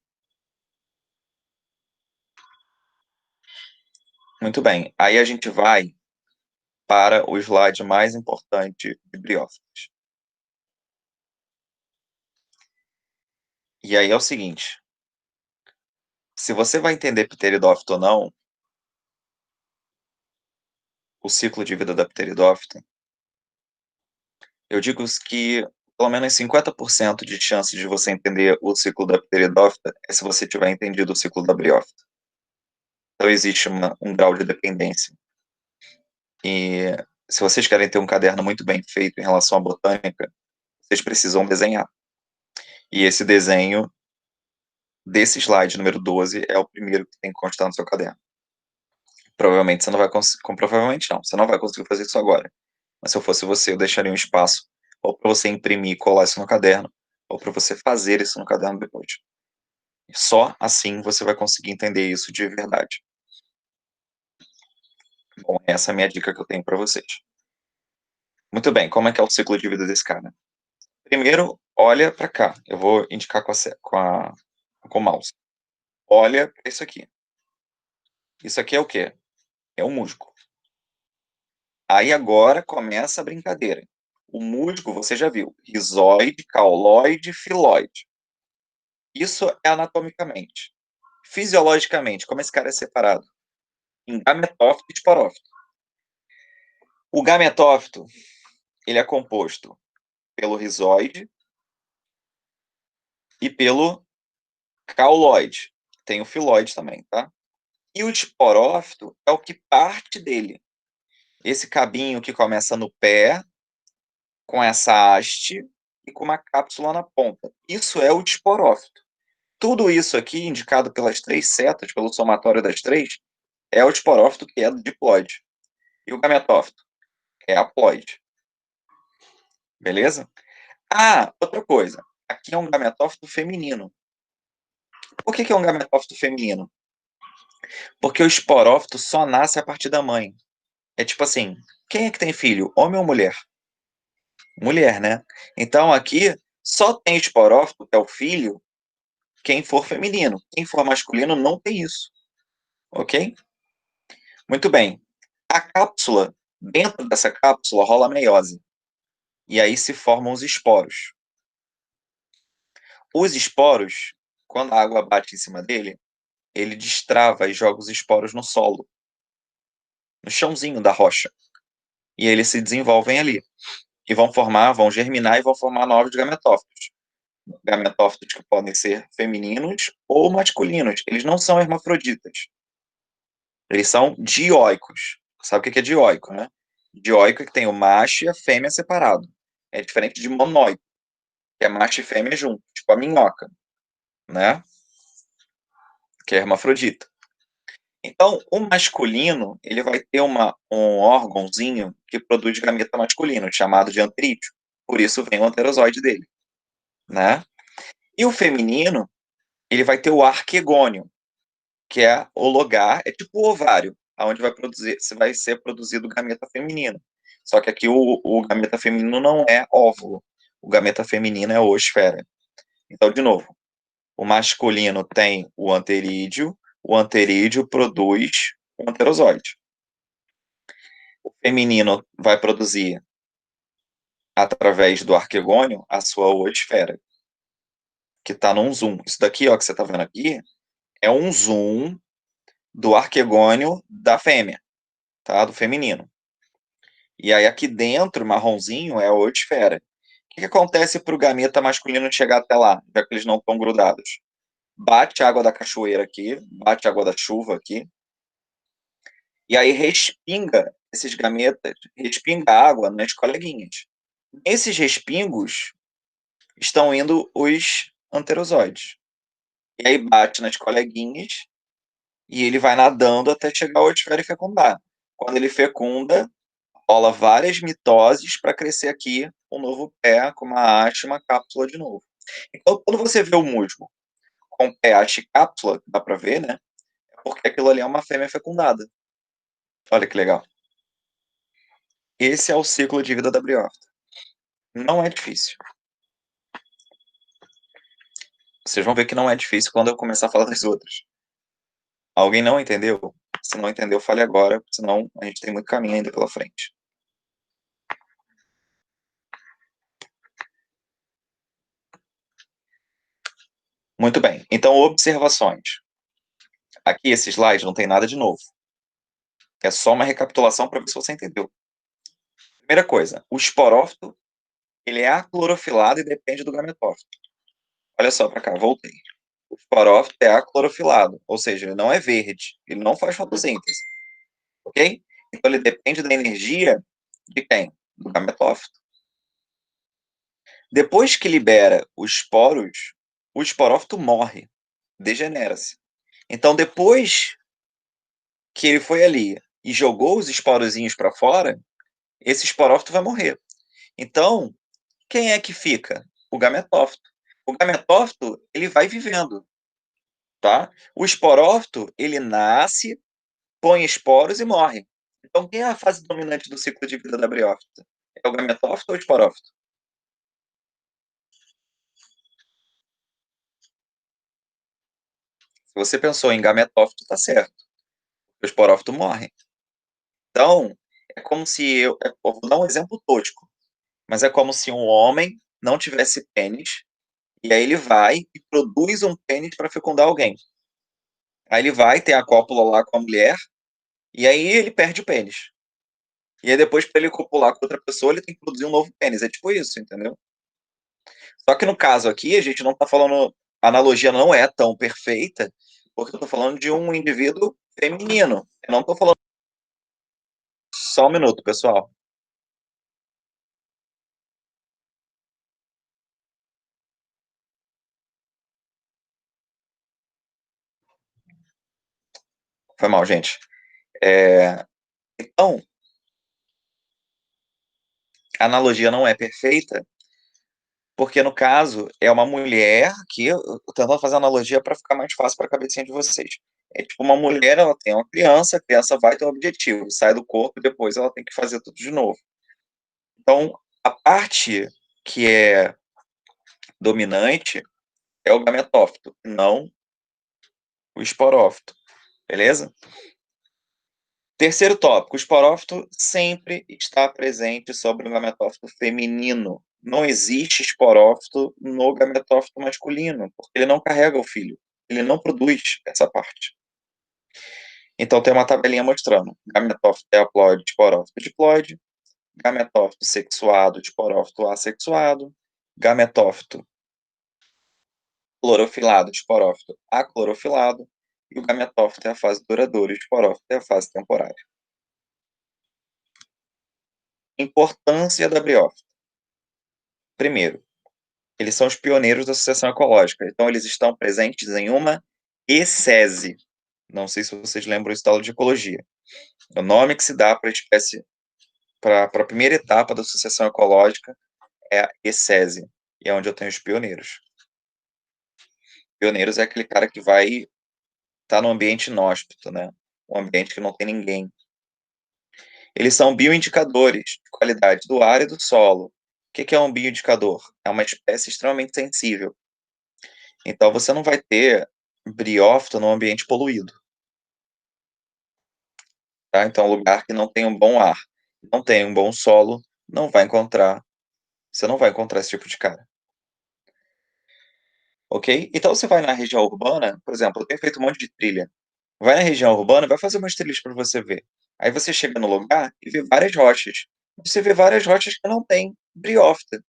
Muito bem. Aí a gente vai para o slide mais importante de briófitos. E aí é o seguinte. Se você vai entender pteridófito ou não, o ciclo de vida da pteridófita, eu digo que pelo menos 50% de chance de você entender o ciclo da pteridófita é se você tiver entendido o ciclo da briófita. Então existe um grau de dependência. E se vocês querem ter um caderno muito bem feito em relação à botânica, vocês precisam desenhar. E esse desenho desse slide número 12 é o primeiro que tem que constar no seu caderno. Provavelmente você não vai conseguir, provavelmente não, você não vai conseguir fazer isso agora. Mas se eu fosse você, eu deixaria um espaço ou para você imprimir e colar isso no caderno, ou para você fazer isso no caderno depois. Só assim você vai conseguir entender isso de verdade. Bom, essa é a minha dica que eu tenho para vocês. Muito bem, como é que é o ciclo de vida desse cara? Primeiro, olha para cá. Eu vou indicar com o mouse. Olha para isso aqui. Isso aqui é o quê? É o musgo. Aí agora começa a brincadeira. O musgo, você já viu, rizoide, cauloide, filóide. Isso é anatomicamente. Fisiologicamente, como esse cara é separado? Em gametófito e esporófito. O gametófito, ele é composto pelo rizoide e pelo cauloide. Tem o filóide também, tá? E o esporófito é o que parte dele. Esse cabinho que começa no pé, com essa haste e com uma cápsula na ponta. Isso é o esporófito. Tudo isso aqui, indicado pelas três setas, pelo somatório das três, é o esporófito, que é do diploide. E o gametófito é haploide. Beleza? Ah, outra coisa. Aqui é um gametófito feminino. Por que é um gametófito feminino? Porque o esporófito só nasce a partir da mãe. É tipo assim, quem é que tem filho, homem ou mulher? Mulher, né? Então aqui só tem esporófito, que é o filho, quem for feminino. Quem for masculino não tem isso. Ok? Muito bem. A cápsula, dentro dessa cápsula rola a meiose. E aí se formam os esporos. Os esporos, quando a água bate em cima dele, ele destrava e joga os esporos no solo, no chãozinho da rocha. E eles se desenvolvem ali. E vão germinar e vão formar novos gametófitos. Gametófitos que podem ser femininos ou masculinos. Eles não são hermafroditas. Eles são dioicos. Sabe o que é dioico, né? Dioico é que tem o macho e a fêmea separado. É diferente de monóico, que é macho e fêmea junto, tipo a minhoca, né? Que é hermafrodita. Então, o masculino, ele vai ter um órgãozinho que produz gameta masculino, chamado de anterídeo. Por isso vem o anterozoide dele, né? E o feminino, ele vai ter o arquegônio, que é o lugar, é tipo o ovário, onde vai ser produzido o gameta feminino. Só que aqui o gameta feminino não é óvulo. O gameta feminino é oosfera. Então, de novo, o masculino tem o anterídeo produz o anterozoide. O feminino vai produzir, através do arquegônio, a sua oosfera, que está num zoom. Isso daqui, ó, que você está vendo aqui, é um zoom do arquegônio da fêmea, tá? Do feminino. E aí aqui dentro, marronzinho, é a oosfera. O que acontece para o gameta masculino chegar até lá, já que eles não estão grudados? Bate a água da cachoeira aqui, bate a água da chuva aqui, e aí respinga esses gametas, respinga água nas coleguinhas. Nesses respingos estão indo os anterozoides. E aí bate nas coleguinhas e ele vai nadando até chegar ao oosfera e fecundar. Quando ele fecunda, rola várias mitoses para crescer aqui um novo pé com uma haste e uma cápsula de novo. Então, quando você vê o musgo com pH cápsula, dá para ver, né? É porque aquilo ali é uma fêmea fecundada. Olha que legal. Esse é o ciclo de vida da briófita. Não é difícil. Vocês vão ver que não é difícil quando eu começar a falar das outras. Alguém não entendeu? Se não entendeu, fale agora, senão a gente tem muito caminho ainda pela frente. Muito bem. Então, observações. Aqui, esse slide não tem nada de novo. É só uma recapitulação para ver se você entendeu. Primeira coisa, o esporófito, ele é aclorofilado e depende do gametófito. Olha só para cá, voltei. O esporófito é aclorofilado, ou seja, ele não é verde, ele não faz fotossíntese, ok? Então ele depende da energia de quem? Do gametófito. Depois que libera os esporos, o esporófito morre, degenera-se. Então depois que ele foi ali e jogou os esporozinhos para fora, esse esporófito vai morrer. Então, quem é que fica? O gametófito. O gametófito, ele vai vivendo, tá? O esporófito, ele nasce, põe esporos e morre. Então, quem é a fase dominante do ciclo de vida da briófita? É o gametófito ou o esporófito? Se você pensou em gametófito, tá certo. O esporófito morre. Então, é como se eu vou dar um exemplo tosco, mas é como se um homem não tivesse pênis, e aí ele vai e produz um pênis para fecundar alguém. Aí ele vai, tem a cópula lá com a mulher, e aí ele perde o pênis. E aí depois, para ele copular com outra pessoa, ele tem que produzir um novo pênis. É tipo isso, entendeu? Só que no caso aqui, a gente não tá falando. A analogia não é tão perfeita, porque eu tô falando de um indivíduo feminino. Eu não tô falando. Só um minuto, pessoal. Foi mal, gente. Então, a analogia não é perfeita, porque no caso é uma mulher que eu tô tentando fazer analogia para ficar mais fácil para a cabecinha de vocês. É tipo uma mulher, ela tem uma criança, a criança vai ter um objetivo, sai do corpo e depois ela tem que fazer tudo de novo. Então, a parte que é dominante é o gametófito, não o esporófito, beleza? Terceiro tópico, o esporófito sempre está presente sobre o gametófito feminino. Não existe esporófito no gametófito masculino, porque ele não carrega o filho, ele não produz essa parte. Então tem uma tabelinha mostrando gametófito haploide, esporófito diploide, gametófito sexuado, esporófito assexuado, gametófito clorofilado, esporófito aclorofilado, e o gametófito é a fase duradoura e o esporófito é a fase temporária. Importância da briófita. Primeiro, eles são os pioneiros da sucessão ecológica, então eles estão presentes em uma ecese. Não sei se vocês lembram isso da aula de ecologia. O nome que se dá para a espécie, para a primeira etapa da sucessão ecológica é a ecese, e é onde eu tenho os pioneiros. Pioneiros é aquele cara que vai estar no ambiente inóspito, né? Um ambiente que não tem ninguém. Eles são bioindicadores de qualidade do ar e do solo. O que é um bioindicador? É uma espécie extremamente sensível. Então, você não vai ter briófito num ambiente poluído. Tá? Então, lugar que não tem um bom ar, não tem um bom solo, não vai encontrar. Você não vai encontrar esse tipo de cara. Ok? Então, você vai na região urbana, por exemplo, eu tenho feito um monte de trilha. Vai na região urbana, vai fazer umas trilhas para você ver. Aí você chega no lugar e vê várias rochas. Você vê várias rochas que não tem briófita.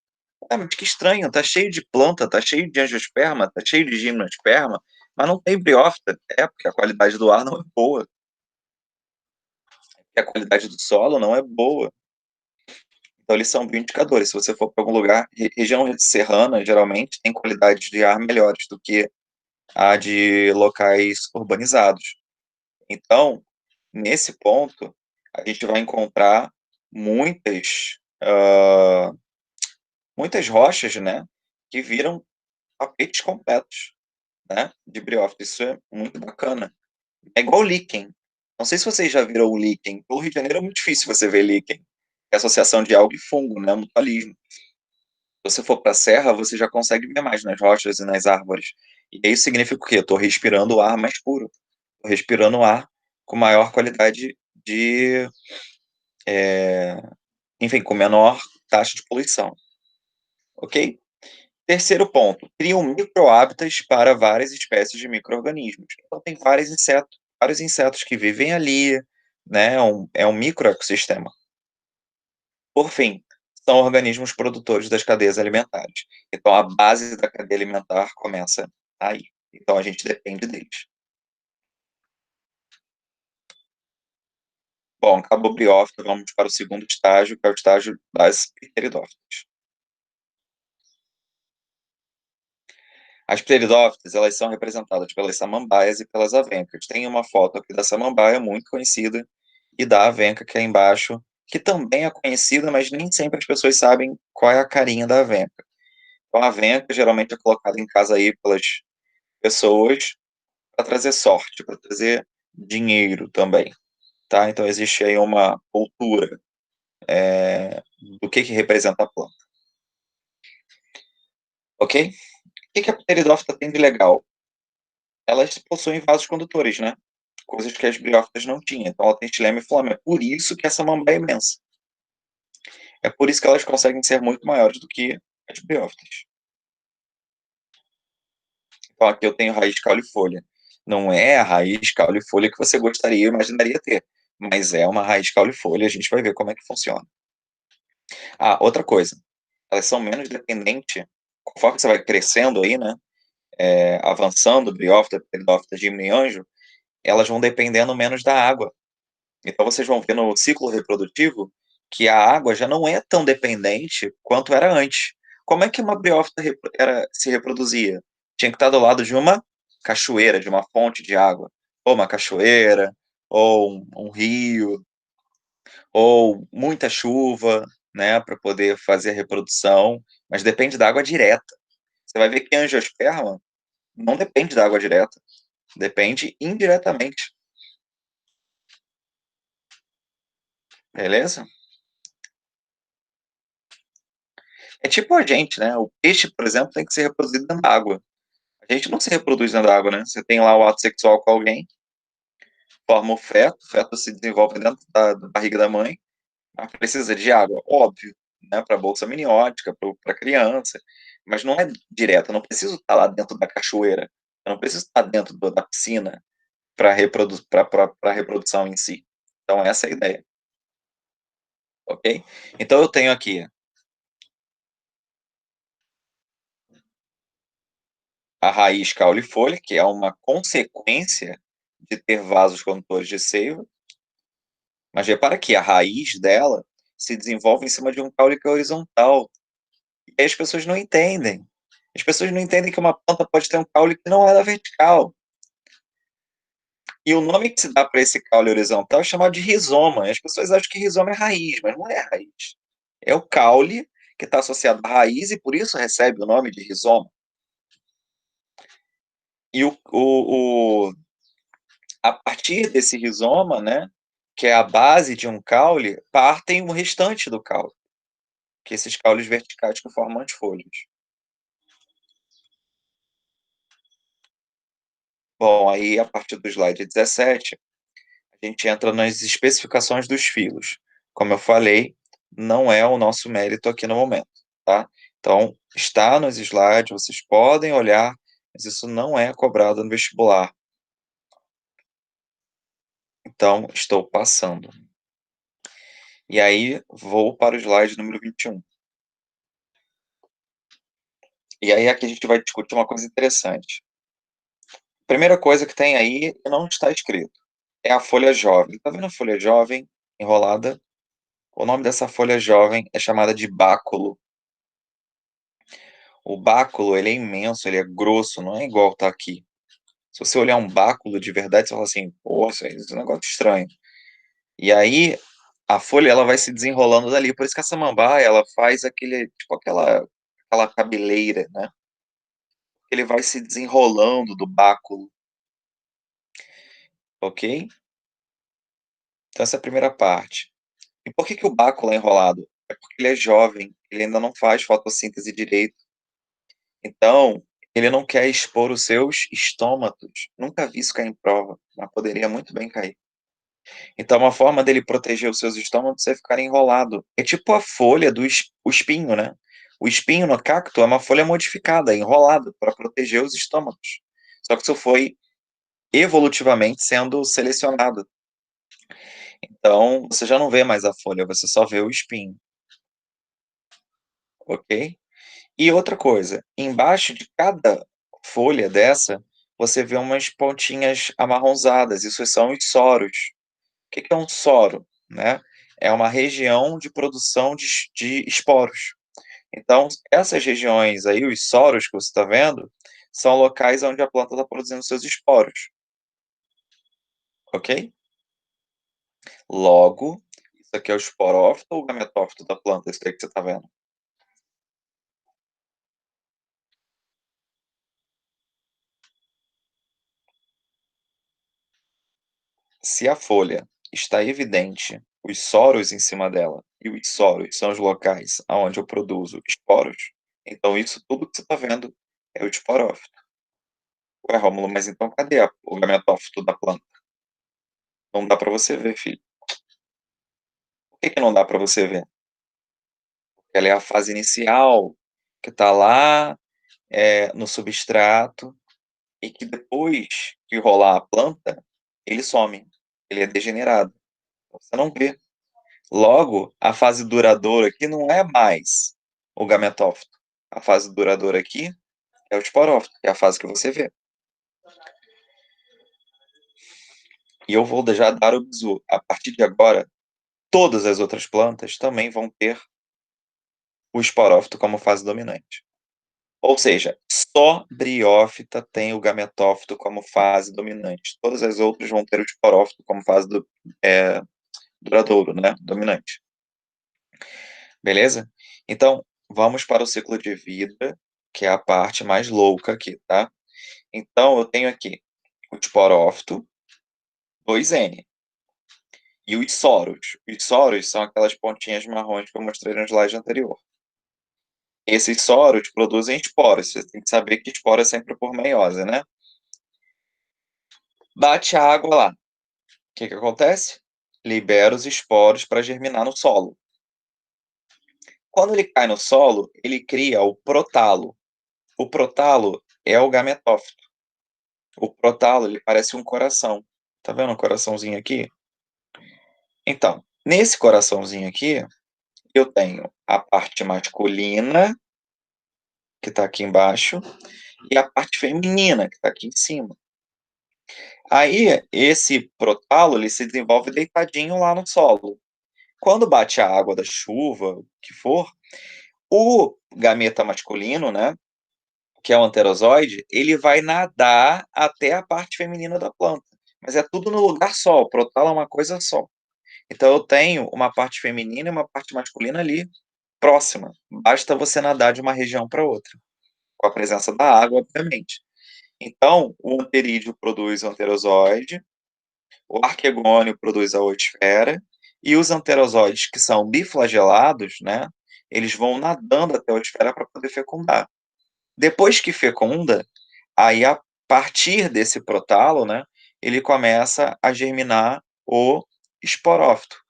Ah, mas que estranho, tá cheio de planta, tá cheio de angiosperma, tá cheio de gimnosperma, mas não tem briófita. É, porque a qualidade do ar não é boa. E a qualidade do solo não é boa. Então, eles são bioindicadores. Se você for para algum lugar, região serrana, geralmente, tem qualidades de ar melhores do que a de locais urbanizados. Então, nesse ponto, a gente vai encontrar muitas, muitas rochas, né, que viram tapetes completos, né, de briófitas. Isso é muito bacana. É igual o líquen. Não sei se vocês já viram o líquen. No Rio de Janeiro é muito difícil você ver líquen. É associação de alga e fungo, né, mutualismo. Se você for para a serra, você já consegue ver mais nas rochas e nas árvores. E isso significa o quê? Estou respirando o ar mais puro. Estou respirando o ar com maior qualidade de, enfim, com menor taxa de poluição. Ok? Terceiro ponto, criam microhábitats para várias espécies de micro-organismos. Então, tem vários insetos que vivem ali, né? É um microecossistema. Por fim, são organismos produtores das cadeias alimentares. Então, a base da cadeia alimentar começa aí. Então, a gente depende deles. Bom, acabou o briófita, vamos para o segundo estágio, que é o estágio das pteridófitas. As pteridófitas, elas são representadas pelas samambaias e pelas avencas. Tem uma foto aqui da samambaia, muito conhecida, e da avenca, que é embaixo, que também é conhecida, mas nem sempre as pessoas sabem qual é a carinha da avenca. Então, a avenca geralmente é colocada em casa aí pelas pessoas para trazer sorte, para trazer dinheiro também, tá? Então, existe aí uma cultura do que representa a planta, ok? O que a pteridófita tem de legal? Elas possuem vasos condutores, né? Coisas que as briófitas não tinham. Então, ela tem xilema e filame. É por isso que essa mamba é imensa. É por isso que elas conseguem ser muito maiores do que as briófitas. Então, aqui eu tenho raiz, caule e folha. Não é a raiz, caule e folha que você gostaria, imaginaria ter. Mas é uma raiz, caule e folha. A gente vai ver como é que funciona. Ah, outra coisa. Elas são menos dependentes. Conforme você vai crescendo aí, né? Avançando, briófita, pteridófita, gímeo e anjo, elas vão dependendo menos da água. Então vocês vão ver no ciclo reprodutivo que a água já não é tão dependente quanto era antes. Como é que uma briófita se reproduzia? Tinha que estar do lado de uma cachoeira, de uma fonte de água, ou uma cachoeira, ou um rio, ou muita chuva, né, para poder fazer a reprodução, mas depende da água direta. Você vai ver que angiosperma não depende da água direta, depende indiretamente. Beleza? É tipo a gente, né? O peixe, por exemplo, tem que ser reproduzido dentro da água. A gente não se reproduz dentro da água, né? Você tem lá o ato sexual com alguém, forma o feto se desenvolve dentro da barriga da mãe, mas precisa de água, óbvio, né? Para a bolsa amniótica, para a criança, mas não é direto, eu não preciso estar lá dentro da cachoeira, eu não preciso estar dentro da piscina para a reprodução em si. Então, essa é a ideia, ok? Então, eu tenho aqui a raiz caule-folha, que é uma consequência de ter vasos condutores de seiva, mas repara que a raiz dela se desenvolve em cima de um caule que é horizontal. E aí as pessoas não entendem. As pessoas não entendem que uma planta pode ter um caule que não é da vertical. E o nome que se dá para esse caule horizontal é chamado de rizoma. E as pessoas acham que rizoma é raiz, mas não é raiz. É o caule que está associado à raiz e por isso recebe o nome de rizoma. E a partir desse rizoma, né, que é a base de um caule, partem o restante do caule, que é esses caules verticais que formam as folhas. Bom, aí a partir do slide 17, a gente entra nas especificações dos filos. Como eu falei, não é o nosso mérito aqui no momento, tá? Então, está nos slides, vocês podem olhar, mas isso não é cobrado no vestibular. Então, estou passando. E aí, vou para o slide número 21. E aí, aqui a gente vai discutir uma coisa interessante. Primeira coisa que tem aí e não está escrito é a folha jovem. Tá vendo a folha jovem enrolada? O nome dessa folha jovem é chamada de báculo. O báculo, ele é imenso, ele é grosso, não é igual tá aqui. Se você olhar um báculo de verdade, você fala assim, poxa, isso é um negócio estranho. E aí, a folha, ela vai se desenrolando dali. Por isso que a samambaia, ela faz aquela cabeleira, né? ele vai se desenrolando do báculo. Ok? Então, essa é a primeira parte. E por que o báculo é enrolado? É porque ele é jovem, ele ainda não faz fotossíntese direito. Então, ele não quer expor os seus estômatos. Nunca vi isso cair em prova, mas poderia muito bem cair. Então, uma forma dele proteger os seus estômatos é ficar enrolado. É tipo a folha do o espinho, né? O espinho no cacto é uma folha modificada, enrolada, para proteger os estômatos. Só que isso foi evolutivamente sendo selecionado. Então, você já não vê mais a folha, você só vê o espinho. Ok? E outra coisa, embaixo de cada folha dessa, você vê umas pontinhas amarronzadas, isso são os soros. O que é um soro, né? É uma região de produção de esporos. Então, essas regiões aí, os soros que você está vendo, são locais onde a planta está produzindo seus esporos. Ok? Logo, isso aqui é o esporófito ou o gametófito da planta, isso aí que você está vendo? Se a folha está evidente, os soros em cima dela, e os soros são os locais onde eu produzo esporos, então isso tudo que você está vendo é o esporófito. Ué, Rômulo, mas então cadê o gametófito da planta? Não dá para você ver, filho. Por que não dá para você ver? Porque ela é a fase inicial, que está lá no substrato, e que depois que rolar a planta, ele some, ele é degenerado. Você não vê. Logo, a fase duradoura aqui não é mais o gametófito. A fase duradoura aqui é o esporófito, que é a fase que você vê. E eu vou já dar o bizu. A partir de agora, todas as outras plantas também vão ter o esporófito como fase dominante. Ou seja, só briófita tem o gametófito como fase dominante. Todas as outras vão ter o esporófito como fase duradouro, né? Dominante. Beleza? Então, vamos para o ciclo de vida, que é a parte mais louca aqui, tá? Então, eu tenho aqui o esporófito, 2N, e os soros. Os soros são aquelas pontinhas marrons que eu mostrei no slide anterior. Esses soros produzem esporos. Você tem que saber que esporo é sempre por meiose, né? Bate a água lá. O que acontece? Libera os esporos para germinar no solo. Quando ele cai no solo, ele cria o protalo. O protalo é o gametófito. O protalo, ele parece um coração. Tá vendo um coraçãozinho aqui? Então, nesse coraçãozinho aqui, eu tenho a parte masculina, que está aqui embaixo, e a parte feminina, que está aqui em cima. Aí, esse protalo, ele se desenvolve deitadinho lá no solo. Quando bate a água da chuva, o que for, o gameta masculino, né, que é o anterozoide, ele vai nadar até a parte feminina da planta. Mas é tudo no lugar só, o protalo é uma coisa só. Então eu tenho uma parte feminina e uma parte masculina ali, próxima. Basta você nadar de uma região para outra, com a presença da água, obviamente. Então, o anterídeo produz o anterozoide, o arquegônio produz a ooesfera, e os anterozoides que são biflagelados, né, eles vão nadando até a ooesfera para poder fecundar. Depois que fecunda, aí a partir desse protalo, né, ele começa a germinar o esporófito.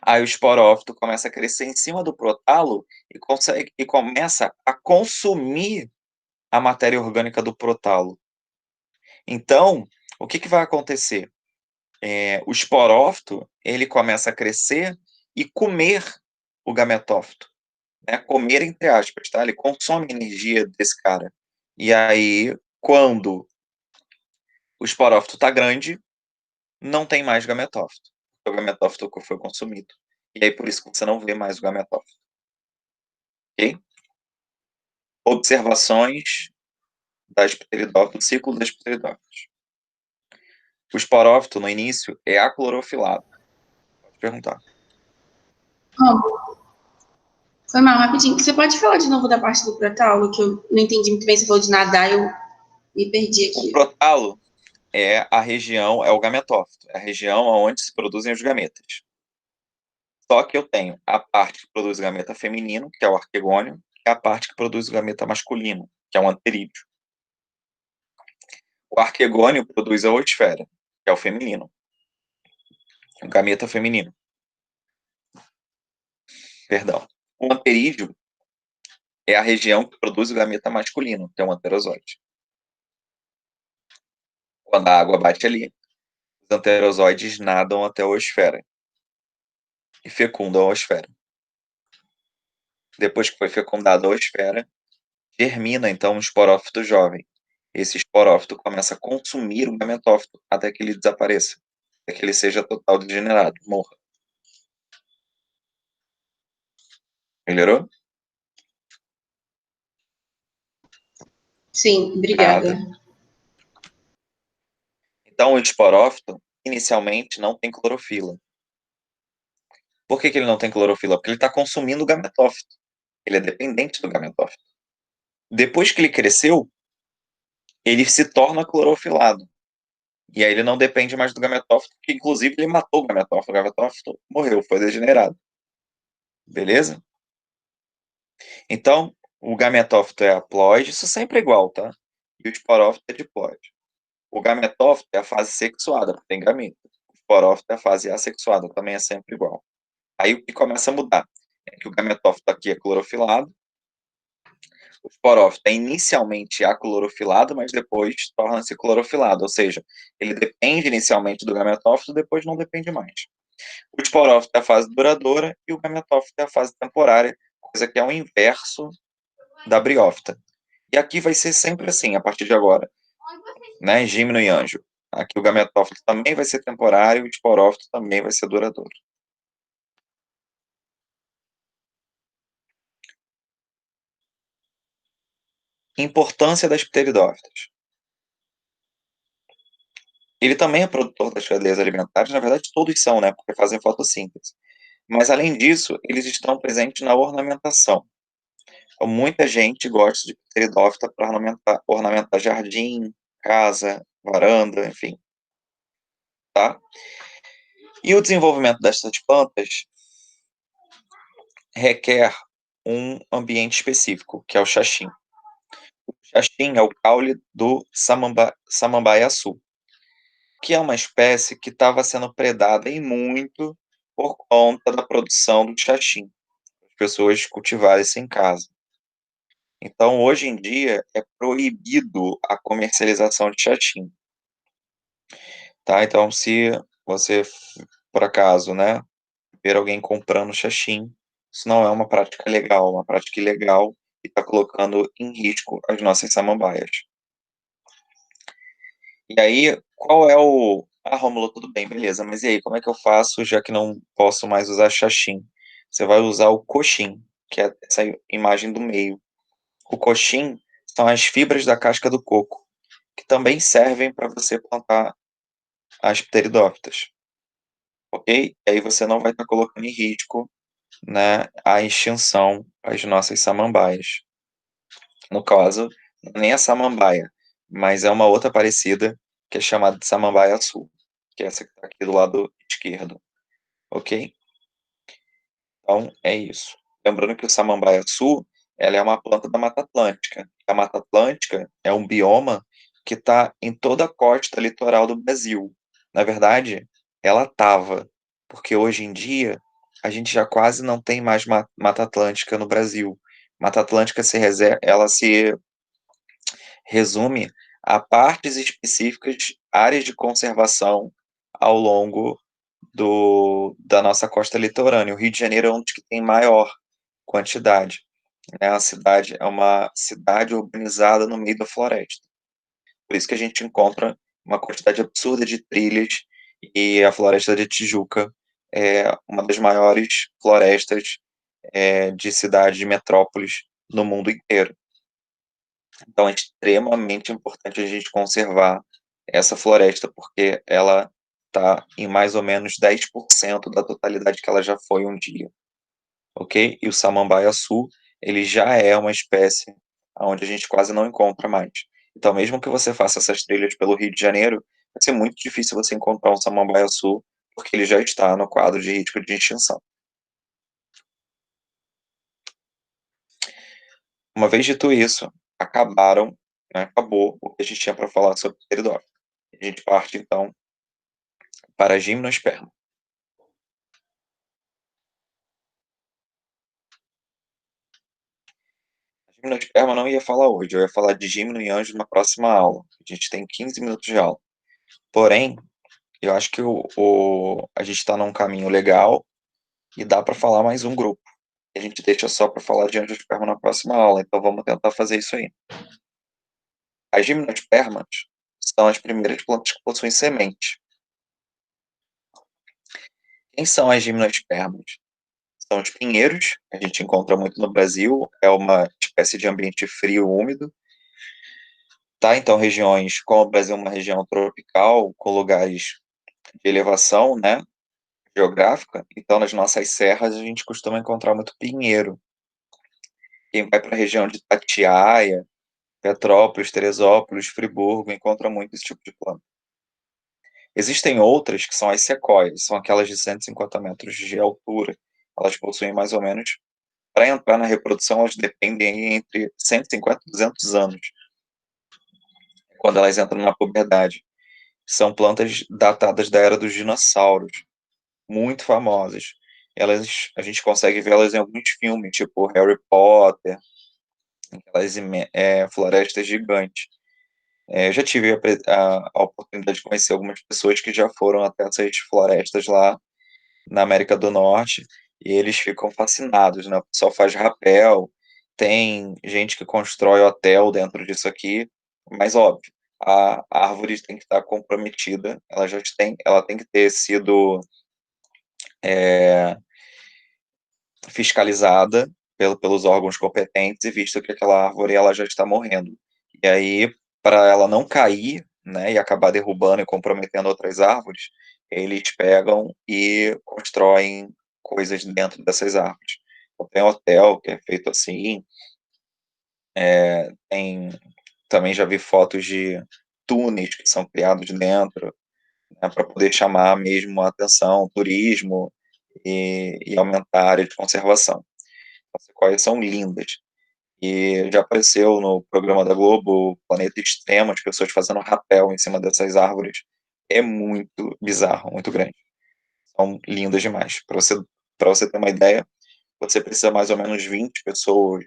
Aí o esporófito começa a crescer em cima do protalo e começa a consumir a matéria orgânica do protalo. Então, o que vai acontecer? O esporófito, ele começa a crescer e comer o gametófito, né? Comer entre aspas, tá? Ele consome energia desse cara. E aí, quando o esporófito está grande, não tem mais gametófito. O gametófito foi consumido. E aí, por isso que você não vê mais o gametófito. Ok? Observações do ciclo das pteridófitas. O esporófito, no início, é aclorofilado. Pode perguntar. Foi mal, rapidinho. Você pode falar de novo da parte do protalo, que eu não entendi muito bem. Você falou de nadar, eu me perdi O aqui. protalo é a região, é o gametófito, é a região onde se produzem os gametas. Só que eu tenho a parte que produz o gameta feminino, que é o arquegônio, e a parte que produz o gameta masculino, que é o anterídeo. O arquegônio produz a ooesfera, que é o feminino, o gameta feminino. Perdão. O anterídeo é a região que produz o gameta masculino, que é o anterozoide. Quando a água bate ali, os anterozoides nadam até a ooesfera e fecundam a ooesfera. Depois que foi fecundada a ooesfera, germina então um esporófito jovem. Esse esporófito começa a consumir o gametófito até que ele desapareça, até que ele seja total degenerado, morra. Melhorou? Sim, obrigada. Nada. Então, o esporófito, inicialmente, não tem clorofila. Por que ele não tem clorofila? Porque ele está consumindo o gametófito. Ele é dependente do gametófito. Depois que ele cresceu, ele se torna clorofilado. E aí ele não depende mais do gametófito, porque inclusive ele matou o gametófito. O gametófito morreu, foi degenerado. Beleza? Então, o gametófito é haploide, isso sempre é igual, tá? E o esporófito é diploide. O gametófito é a fase sexuada, porque tem gameta. O esporófito é a fase assexuada, também é sempre igual. Aí o que começa a mudar é que o gametófito aqui é clorofilado, o esporófito é inicialmente aclorofilado, mas depois torna-se clorofilado, ou seja, ele depende inicialmente do gametófito, depois não depende mais. O esporófito é a fase duradoura e o gametófito é a fase temporária, coisa que é o inverso da briófita. E aqui vai ser sempre assim, a partir de agora, né? Gímeno e anjo. Aqui o gametófito também vai ser temporário e o esporófito também vai ser duradouro. Importância das pteridófitas. Ele também é produtor das cadeias alimentares, na verdade todos são, né, porque fazem fotossíntese. Mas além disso, eles estão presentes na ornamentação. Então, muita gente gosta de pteridófita para ornamentar jardim, casa, varanda, enfim. Tá? E o desenvolvimento dessas plantas requer um ambiente específico, que é o xaxim. O xaxim é o caule do samambaiaçu, que é uma espécie que estava sendo predada em muito por conta da produção do xaxim. As pessoas cultivarem isso em casa. Então, hoje em dia, é proibido a comercialização de xaxim. Tá? Então, se você, por acaso, né, ver alguém comprando xaxim, isso não é uma prática legal, é uma prática ilegal e está colocando em risco as nossas samambaias. E aí, qual é o... Ah, Rômulo, tudo bem, beleza, mas e aí, como é que eu faço, já que não posso mais usar xaxim? Você vai usar o coxim, que é essa imagem do meio. O coxim são as fibras da casca do coco, que também servem para você plantar as pteridófitas, ok? E aí você não vai estar colocando em risco, né, a extinção das nossas samambaias. No caso, nem a samambaia, mas é uma outra parecida, que é chamada de samambaia sul, que é essa que está aqui do lado esquerdo, ok? Então, é isso. Lembrando que o samambaia sul, ela é uma planta da Mata Atlântica. A Mata Atlântica é um bioma que está em toda a costa litoral do Brasil. Na verdade, ela estava, porque hoje em dia a gente já quase não tem mais Mata Atlântica no Brasil. Mata Atlântica ela se resume a partes específicas, áreas de conservação ao longo da nossa costa litorânea. O Rio de Janeiro é um dos que tem maior quantidade. Né? A cidade é uma cidade urbanizada no meio da floresta. Por isso que a gente encontra uma quantidade absurda de trilhas e a Floresta de Tijuca é uma das maiores florestas de cidades, de metrópoles no mundo inteiro. Então é extremamente importante a gente conservar essa floresta, porque ela está em mais ou menos 10% da totalidade que ela já foi um dia. ok? E o samambaia-sul, ele já é uma espécie onde a gente quase não encontra mais. Então, mesmo que você faça essas trilhas pelo Rio de Janeiro, vai ser muito difícil você encontrar um samambaia-sul, porque ele já está no quadro de risco de extinção. Uma vez dito isso, acabou o que a gente tinha para falar sobre pteridófilo. A gente parte, então, para a gimnosperma. A gimnosperma eu não ia falar hoje, eu ia falar de gimno e anjo na próxima aula. A gente tem 15 minutos de aula. Porém, eu acho que a gente está num caminho legal e dá para falar mais um grupo. A gente deixa só para falar de angiosperma na próxima aula, então vamos tentar fazer isso aí. As gimnospermas são as primeiras plantas que possuem semente. Quem são as gimnospermas? São os pinheiros, que a gente encontra muito no Brasil, é uma espécie de ambiente frio úmido. Tá, então regiões, como o Brasil é uma região tropical, com lugares de elevação, né, geográfica, então nas nossas serras a gente costuma encontrar muito pinheiro. Quem vai para a região de Itatiaia, Petrópolis, Teresópolis, Friburgo, encontra muito esse tipo de planta. Existem outras que são as sequoias, são aquelas de 150 metros de altura. Elas possuem mais ou menos, para entrar na reprodução, elas dependem entre 150 e 200 anos, quando elas entram na puberdade. São plantas datadas da era dos dinossauros, muito famosas. Elas, a gente consegue vê-las em alguns filmes, tipo Harry Potter, aquelas florestas gigantes. Eu já tive a oportunidade de conhecer algumas pessoas que já foram até essas florestas lá na América do Norte e eles ficam fascinados, né? O pessoal faz rapel, tem gente que constrói hotel dentro disso aqui, mas óbvio, a árvore tem que estar comprometida, ela tem que ter sido é, fiscalizada pelos órgãos competentes e visto que aquela árvore ela já está morrendo. E aí, para ela não cair, né, e acabar derrubando e comprometendo outras árvores, eles pegam e constroem coisas dentro dessas árvores. Então, tem hotel que é feito assim, também já vi fotos de túneis que são criados dentro, né, para poder chamar mesmo a atenção, turismo e aumentar a área de conservação. As sequoias são lindas. E já apareceu no programa da Globo, Planeta Extremo, as pessoas fazendo rapel em cima dessas árvores. É muito bizarro, muito grande. São lindas demais. Para você ter uma ideia, você precisa mais ou menos 20 pessoas,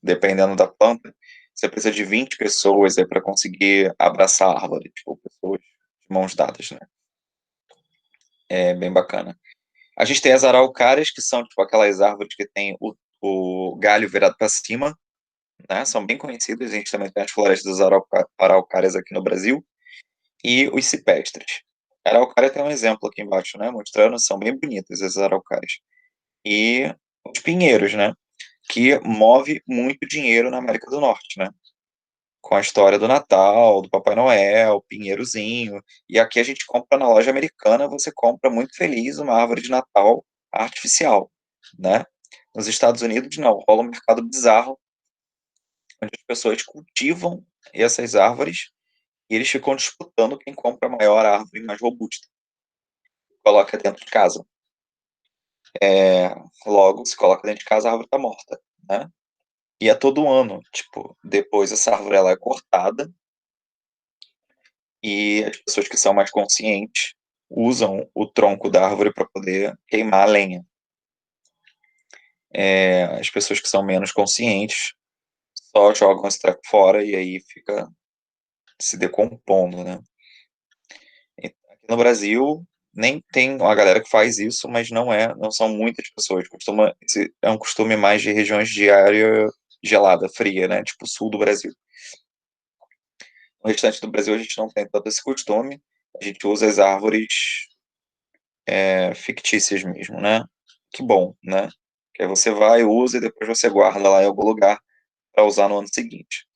dependendo da planta, você precisa de 20 pessoas para conseguir abraçar a árvore, tipo, pessoas de mãos dadas, né? É bem bacana. A gente tem as araucárias, que são tipo aquelas árvores que tem o galho virado para cima, né? São bem conhecidas. A gente também tem as florestas das araucárias aqui no Brasil e os cipestres. A araucária tem um exemplo aqui embaixo, né? Mostrando, são bem bonitas as araucárias. E os pinheiros, né? Que move muito dinheiro na América do Norte, né? Com a história do Natal, do Papai Noel, Pinheirozinho. E aqui a gente compra na loja americana, você compra muito feliz uma árvore de Natal artificial, né? Nos Estados Unidos, não, rola um mercado bizarro, onde as pessoas cultivam essas árvores e eles ficam disputando quem compra a maior árvore mais robusta. Coloca dentro de casa. Logo, se coloca dentro de casa, a árvore está morta, né? E é todo ano, tipo, depois essa árvore ela é cortada e as pessoas que são mais conscientes usam o tronco da árvore para poder queimar a lenha. As pessoas que são menos conscientes só jogam esse treco fora e aí fica se decompondo, né? Aqui no Brasil nem tem uma galera que faz isso, mas não são muitas pessoas. É um costume mais de regiões de área gelada, fria, né? Tipo o sul do Brasil. No restante do Brasil a gente não tem tanto esse costume. A gente usa as árvores fictícias mesmo, né? Que bom, né? Que aí você vai, usa e depois você guarda lá em algum lugar para usar no ano seguinte.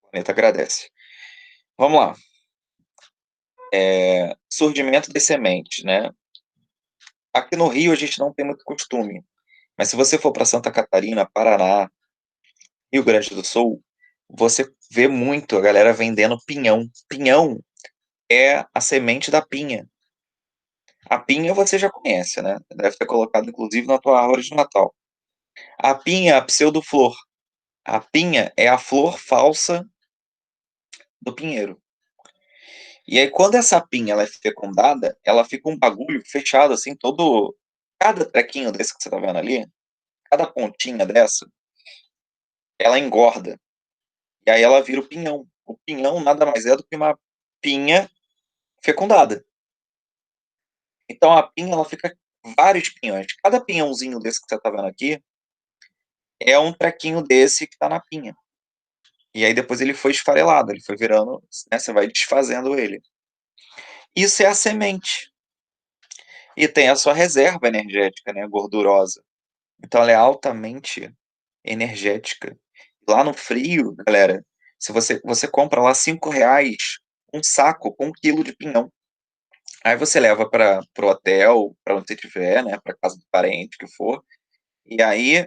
O planeta agradece. Vamos lá. Surgimento das sementes, né? Aqui no Rio a gente não tem muito costume, mas se você for para Santa Catarina, Paraná, Rio Grande do Sul, você vê muito a galera vendendo pinhão. Pinhão é a semente da pinha. A pinha você já conhece, né? Deve ter colocado inclusive na tua árvore de Natal. A pinha é a pseudoflor. A pinha é a flor falsa do pinheiro. E aí, quando essa pinha ela é fecundada, ela fica um bagulho fechado, assim, todo. Cada trequinho desse que você tá vendo ali, cada pontinha dessa, ela engorda. E aí ela vira o pinhão. O pinhão nada mais é do que uma pinha fecundada. Então a pinha, ela fica vários pinhões. Cada pinhãozinho desse que você tá vendo aqui é um trequinho desse que tá na pinha. E aí depois ele foi esfarelado, ele foi virando, né, você vai desfazendo ele. Isso é a semente. E tem a sua reserva energética, né, gordurosa. Então ela é altamente energética. Lá no frio, galera, se você compra lá R$ 5 um saco com 1 quilo de pinhão. Aí você leva para o hotel, para onde você estiver, né, para casa do parente que for, e aí,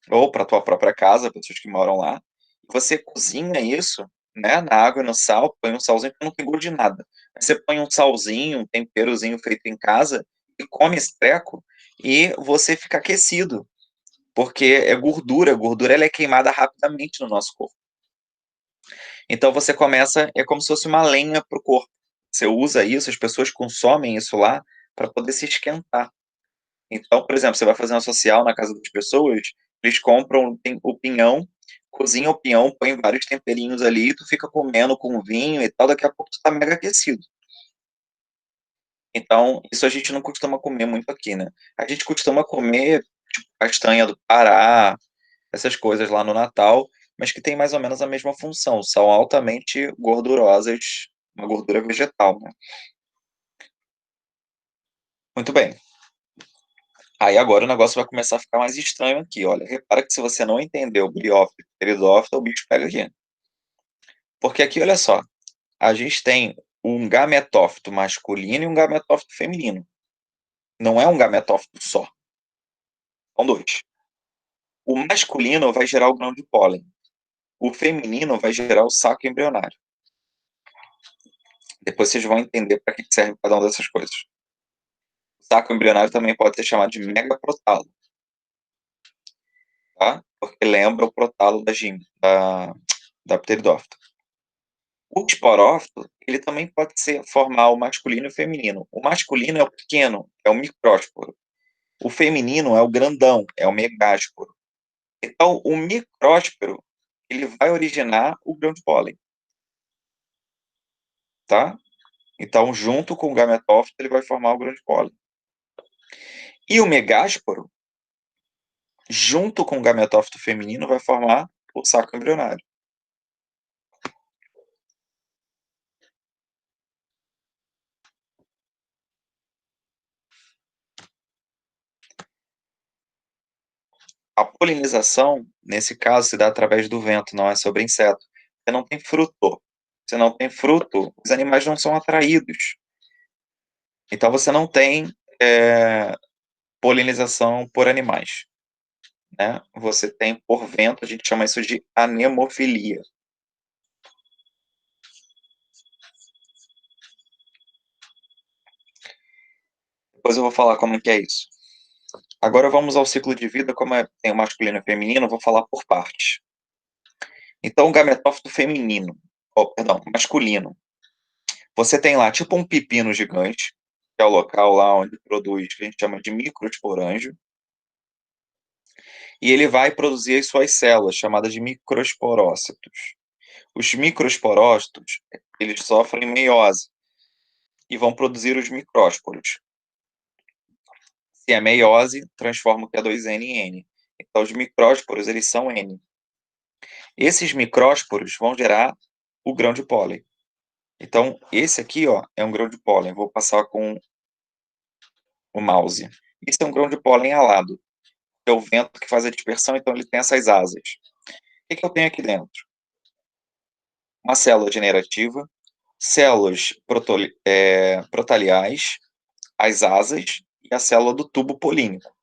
ou para tua própria casa, pessoas que moram lá, você cozinha isso, né, na água e no sal, põe um salzinho que não tem gosto de nada. Aí você põe um salzinho, um temperozinho feito em casa e come esse treco e você fica aquecido, porque é gordura, a gordura ela é queimada rapidamente no nosso corpo. Então você começa, é como se fosse uma lenha para o corpo. Você usa isso, as pessoas consomem isso lá para poder se esquentar. Então, por exemplo, você vai fazer uma social na casa das pessoas, eles compram o pinhão, cozinham o pinhão, põem vários temperinhos ali, e tu fica comendo com vinho e tal, daqui a pouco tu tá mega aquecido. Então, isso a gente não costuma comer muito aqui, né? A gente costuma comer, tipo, castanha do Pará, essas coisas lá no Natal, mas que tem mais ou menos a mesma função, são altamente gordurosas, uma gordura vegetal, né? Muito bem. Aí agora o negócio vai começar a ficar mais estranho aqui, olha. Repara que se você não entendeu o briófito e pteridófito, o bicho pega aqui. Porque aqui, olha só, a gente tem um gametófito masculino e um gametófito feminino. Não é um gametófito só, são dois. O masculino vai gerar o grão de pólen. O feminino vai gerar o saco embrionário. Depois vocês vão entender para que serve cada uma dessas coisas. O saco embrionário também pode ser chamado de megaprotalo, tá? Porque lembra o protalo da pteridófita. O esporófito, ele também pode formar o masculino e o feminino. O masculino é o pequeno, é o micrósporo. O feminino é o grandão, é o megásporo. Então, o micrósporo, ele vai originar o grão de pólen. Tá? Então, junto com o gametófito, ele vai formar o grão de pólen. E o megásporo, junto com o gametófito feminino, vai formar o saco embrionário. A polinização, nesse caso, se dá através do vento, não é sobre inseto. Você não tem fruto. Você não tem fruto, os animais não são atraídos. Então você não tem polinização por animais. Né? Você tem por vento, a gente chama isso de anemofilia. Depois eu vou falar como é que é isso. Agora vamos ao ciclo de vida, como tem o masculino e o feminino, eu vou falar por partes. Então, o gametófito feminino, masculino. Você tem lá tipo um pepino gigante, que é o local lá onde produz, que a gente chama de microesporângio, e ele vai produzir as suas células, chamadas de microesporócitos. Os microesporócitos, eles sofrem meiose e vão produzir os micrósporos. Se é meiose, transforma o Q2N em N. Então, os micrósporos, eles são N. Esses micrósporos vão gerar o grão de pólen. Então, esse aqui, ó, é um grão de pólen. Vou passar com o mouse. Isso é um grão de pólen alado. É o vento que faz a dispersão, então ele tem essas asas. O que eu tenho aqui dentro? Uma célula generativa, células protaliais, as asas e a célula do tubo polínico.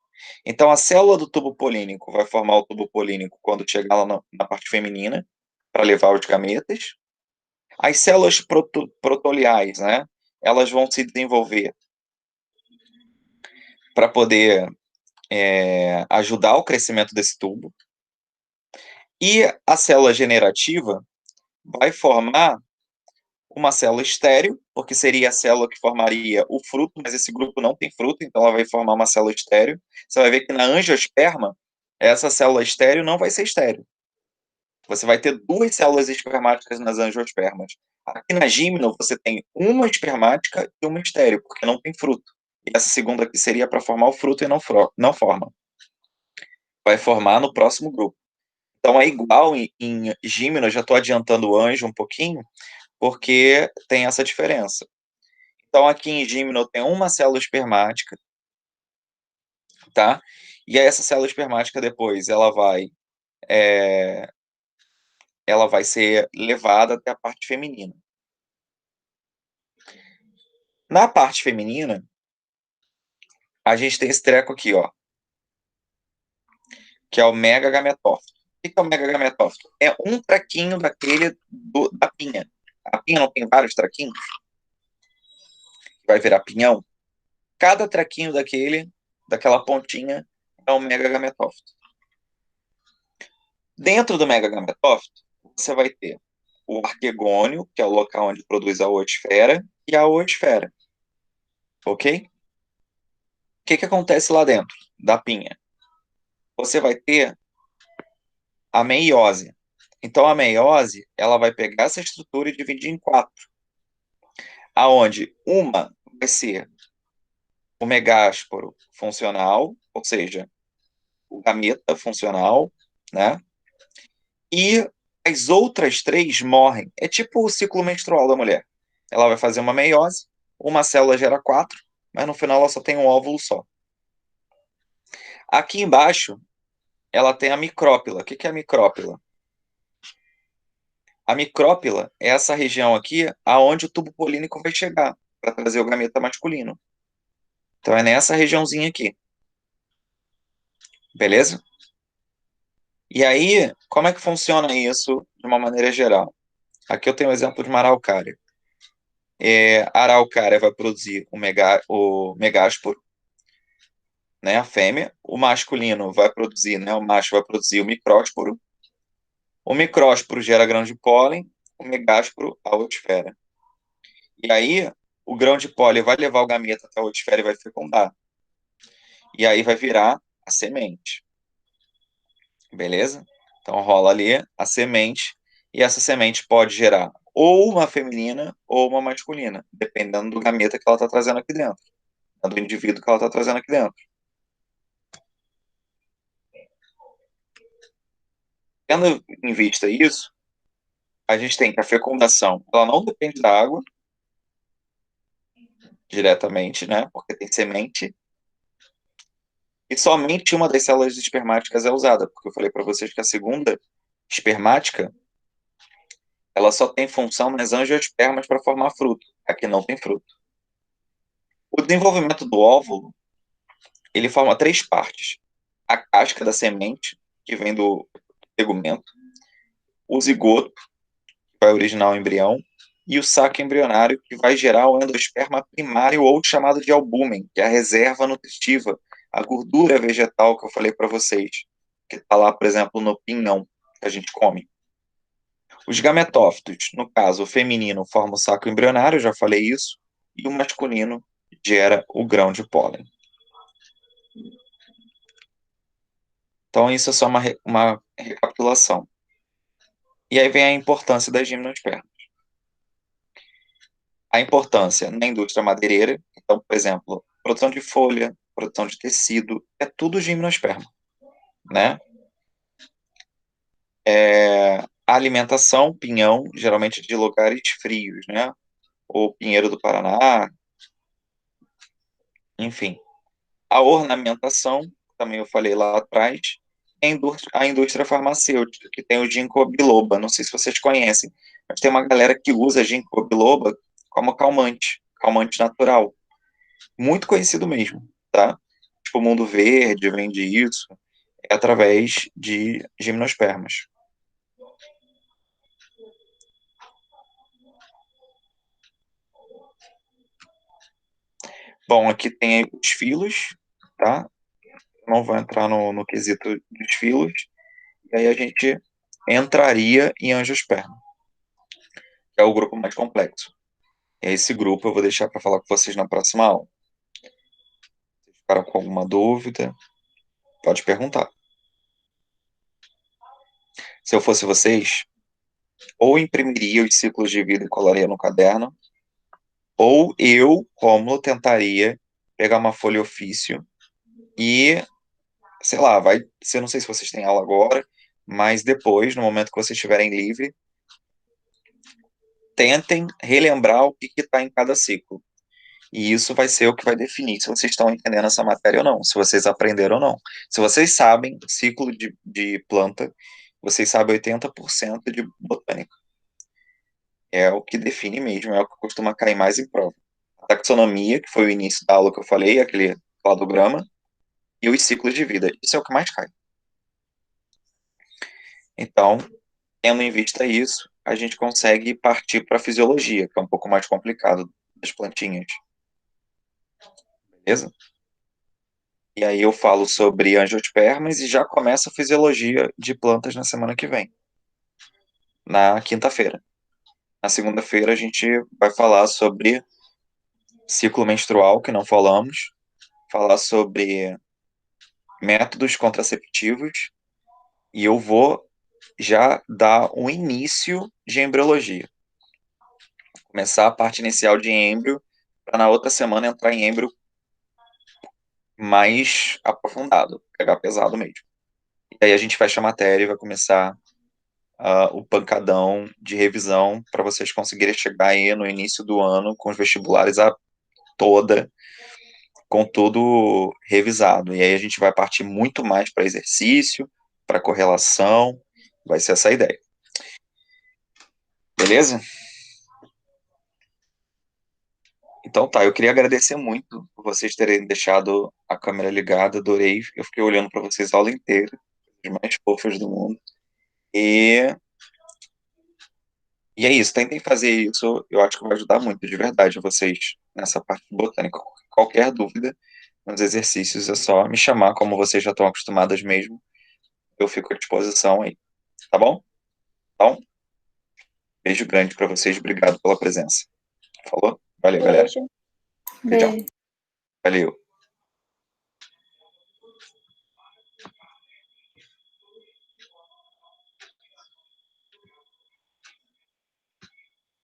Então, a célula do tubo polínico vai formar o tubo polínico quando chegar lá na parte feminina, para levar os gametas. As células protoliais, né? Elas vão se desenvolver para poder ajudar o crescimento desse tubo. E a célula generativa vai formar uma célula estéril, porque seria a célula que formaria o fruto, mas esse grupo não tem fruto, então ela vai formar uma célula estéril. Você vai ver que na angiosperma, essa célula estéril não vai ser estéril. Você vai ter duas células espermáticas nas angiospermas. Aqui na gímeno, você tem uma espermática e uma estéril, porque não tem fruto. E essa segunda aqui seria para formar o fruto e não forma. Vai formar no próximo grupo. Então é igual em gímeno, eu já estou adiantando o anjo um pouquinho, porque tem essa diferença. Então aqui em gímeno tem uma célula espermática, tá? E aí essa célula espermática depois ela vai ser levada até a parte feminina. Na parte feminina, a gente tem esse treco aqui, ó, que é o megagametófito. O que é o megagametófito? É um traquinho daquele da pinha. A pinha não tem vários traquinhos? Vai virar pinhão? Cada traquinho daquela pontinha, é um megagametófito. Dentro do megagametófito, você vai ter o arquegônio, que é o local onde produz a ooesfera, e a ooesfera. Ok? O que acontece lá dentro da pinha? Você vai ter a meiose. Então, a meiose, ela vai pegar essa estrutura e dividir em 4. Aonde uma vai ser o megásporo funcional, ou seja, o gameta funcional, né? E as outras 3 morrem. É tipo o ciclo menstrual da mulher. Ela vai fazer uma meiose, uma célula gera 4, mas no final ela só tem um óvulo só. Aqui embaixo, ela tem a micrópila. O que é a micrópila? A micrópila é essa região aqui aonde o tubo polínico vai chegar para trazer o gameta masculino. Então é nessa regiãozinha aqui. Beleza? E aí, como é que funciona isso de uma maneira geral? Aqui eu tenho um exemplo de uma araucária. A araucária vai produzir o megásporo, né, a fêmea. O masculino vai produzir, né, o macho vai produzir o micrósporo. O micrósporo gera grão de pólen, o megásporo a ooesfera. E aí, o grão de pólen vai levar o gameta até a ooesfera e vai fecundar. E aí vai virar a semente. Beleza? Então rola ali a semente, e essa semente pode gerar ou uma feminina ou uma masculina, dependendo do gameta que ela está trazendo aqui dentro, do indivíduo que ela está trazendo aqui dentro. Tendo em vista isso, a gente tem que a fecundação, ela não depende da água diretamente, né? Porque tem semente. E somente uma das células espermáticas é usada, porque eu falei para vocês que a segunda espermática, ela só tem função nas angiospermas para formar fruto. Aqui não tem fruto. O desenvolvimento do óvulo, ele forma 3 partes. A casca da semente, que vem do tegumento, o zigoto, que vai originar o embrião, e o saco embrionário, que vai gerar o endosperma primário, ou chamado de albúmen, que é a reserva nutritiva, a gordura vegetal que eu falei para vocês, que está lá, por exemplo, no pinhão, que a gente come. Os gametófitos, no caso, o feminino forma o saco embrionário, já falei isso, e o masculino gera o grão de pólen. Então, isso é só uma recapitulação. E aí vem a importância das gimnospermas. A importância na indústria madeireira, então, por exemplo, produção de folha, produção de tecido, é tudo gimnosperma, né? A alimentação, pinhão, geralmente de lugares frios, né? Ou Pinheiro do Paraná, enfim. A ornamentação, também eu falei lá atrás, a indústria farmacêutica, que tem o ginkgo biloba, não sei se vocês conhecem, mas tem uma galera que usa ginkgo biloba como calmante natural. Muito conhecido mesmo. tá? Tipo, o Mundo Verde vende isso, é através de gimnospermas. Bom, aqui tem os filos, tá? Não vou entrar no quesito dos filos. E aí a gente entraria em angiosperma, que é o grupo mais complexo. E esse grupo eu vou deixar para falar com vocês na próxima aula. Se ficaram com alguma dúvida, pode perguntar. Se eu fosse vocês, ou imprimiria os ciclos de vida e colaria no caderno, ou eu, Rômulo, tentaria pegar uma folha ofício e, sei lá, eu não sei se vocês têm aula agora, mas depois, no momento que vocês estiverem livre, tentem relembrar o que está em cada ciclo. E isso vai ser o que vai definir se vocês estão entendendo essa matéria ou não, se vocês aprenderam ou não. Se vocês sabem ciclo de planta, vocês sabem 80% de botânica. É o que define mesmo, é o que costuma cair mais em prova. A taxonomia, que foi o início da aula que eu falei, aquele cladograma, e os ciclos de vida. Isso é o que mais cai. Então, tendo em vista isso, a gente consegue partir para a fisiologia, que é um pouco mais complicado das plantinhas. Beleza? E aí eu falo sobre angiospermas e já começa a fisiologia de plantas na semana que vem, na quinta-feira. Na segunda-feira a gente vai falar sobre ciclo menstrual, que não falamos, falar sobre métodos contraceptivos e eu vou já dar um início de embriologia. Começar a parte inicial de êmbrio, para na outra semana entrar em êmbrio mais aprofundado, pegar pesado mesmo. E aí a gente fecha a matéria e vai começar o pancadão de revisão para vocês conseguirem chegar aí no início do ano com os vestibulares toda, com tudo revisado. E aí a gente vai partir muito mais para exercício, para correlação, vai ser essa a ideia. Beleza? Então tá, eu queria agradecer muito por vocês terem deixado a câmera ligada, adorei, eu fiquei olhando para vocês a aula inteira, os mais fofos do mundo. E é isso, tentem fazer isso, eu acho que vai ajudar muito, de verdade, vocês nessa parte de botânica. Qualquer dúvida nos exercícios é só me chamar, como vocês já estão acostumadas mesmo, eu fico à disposição aí, tá bom? Então, beijo grande para vocês, obrigado pela presença. Falou? Valeu, galera. Beijo. Beijão. Beijo. Valeu.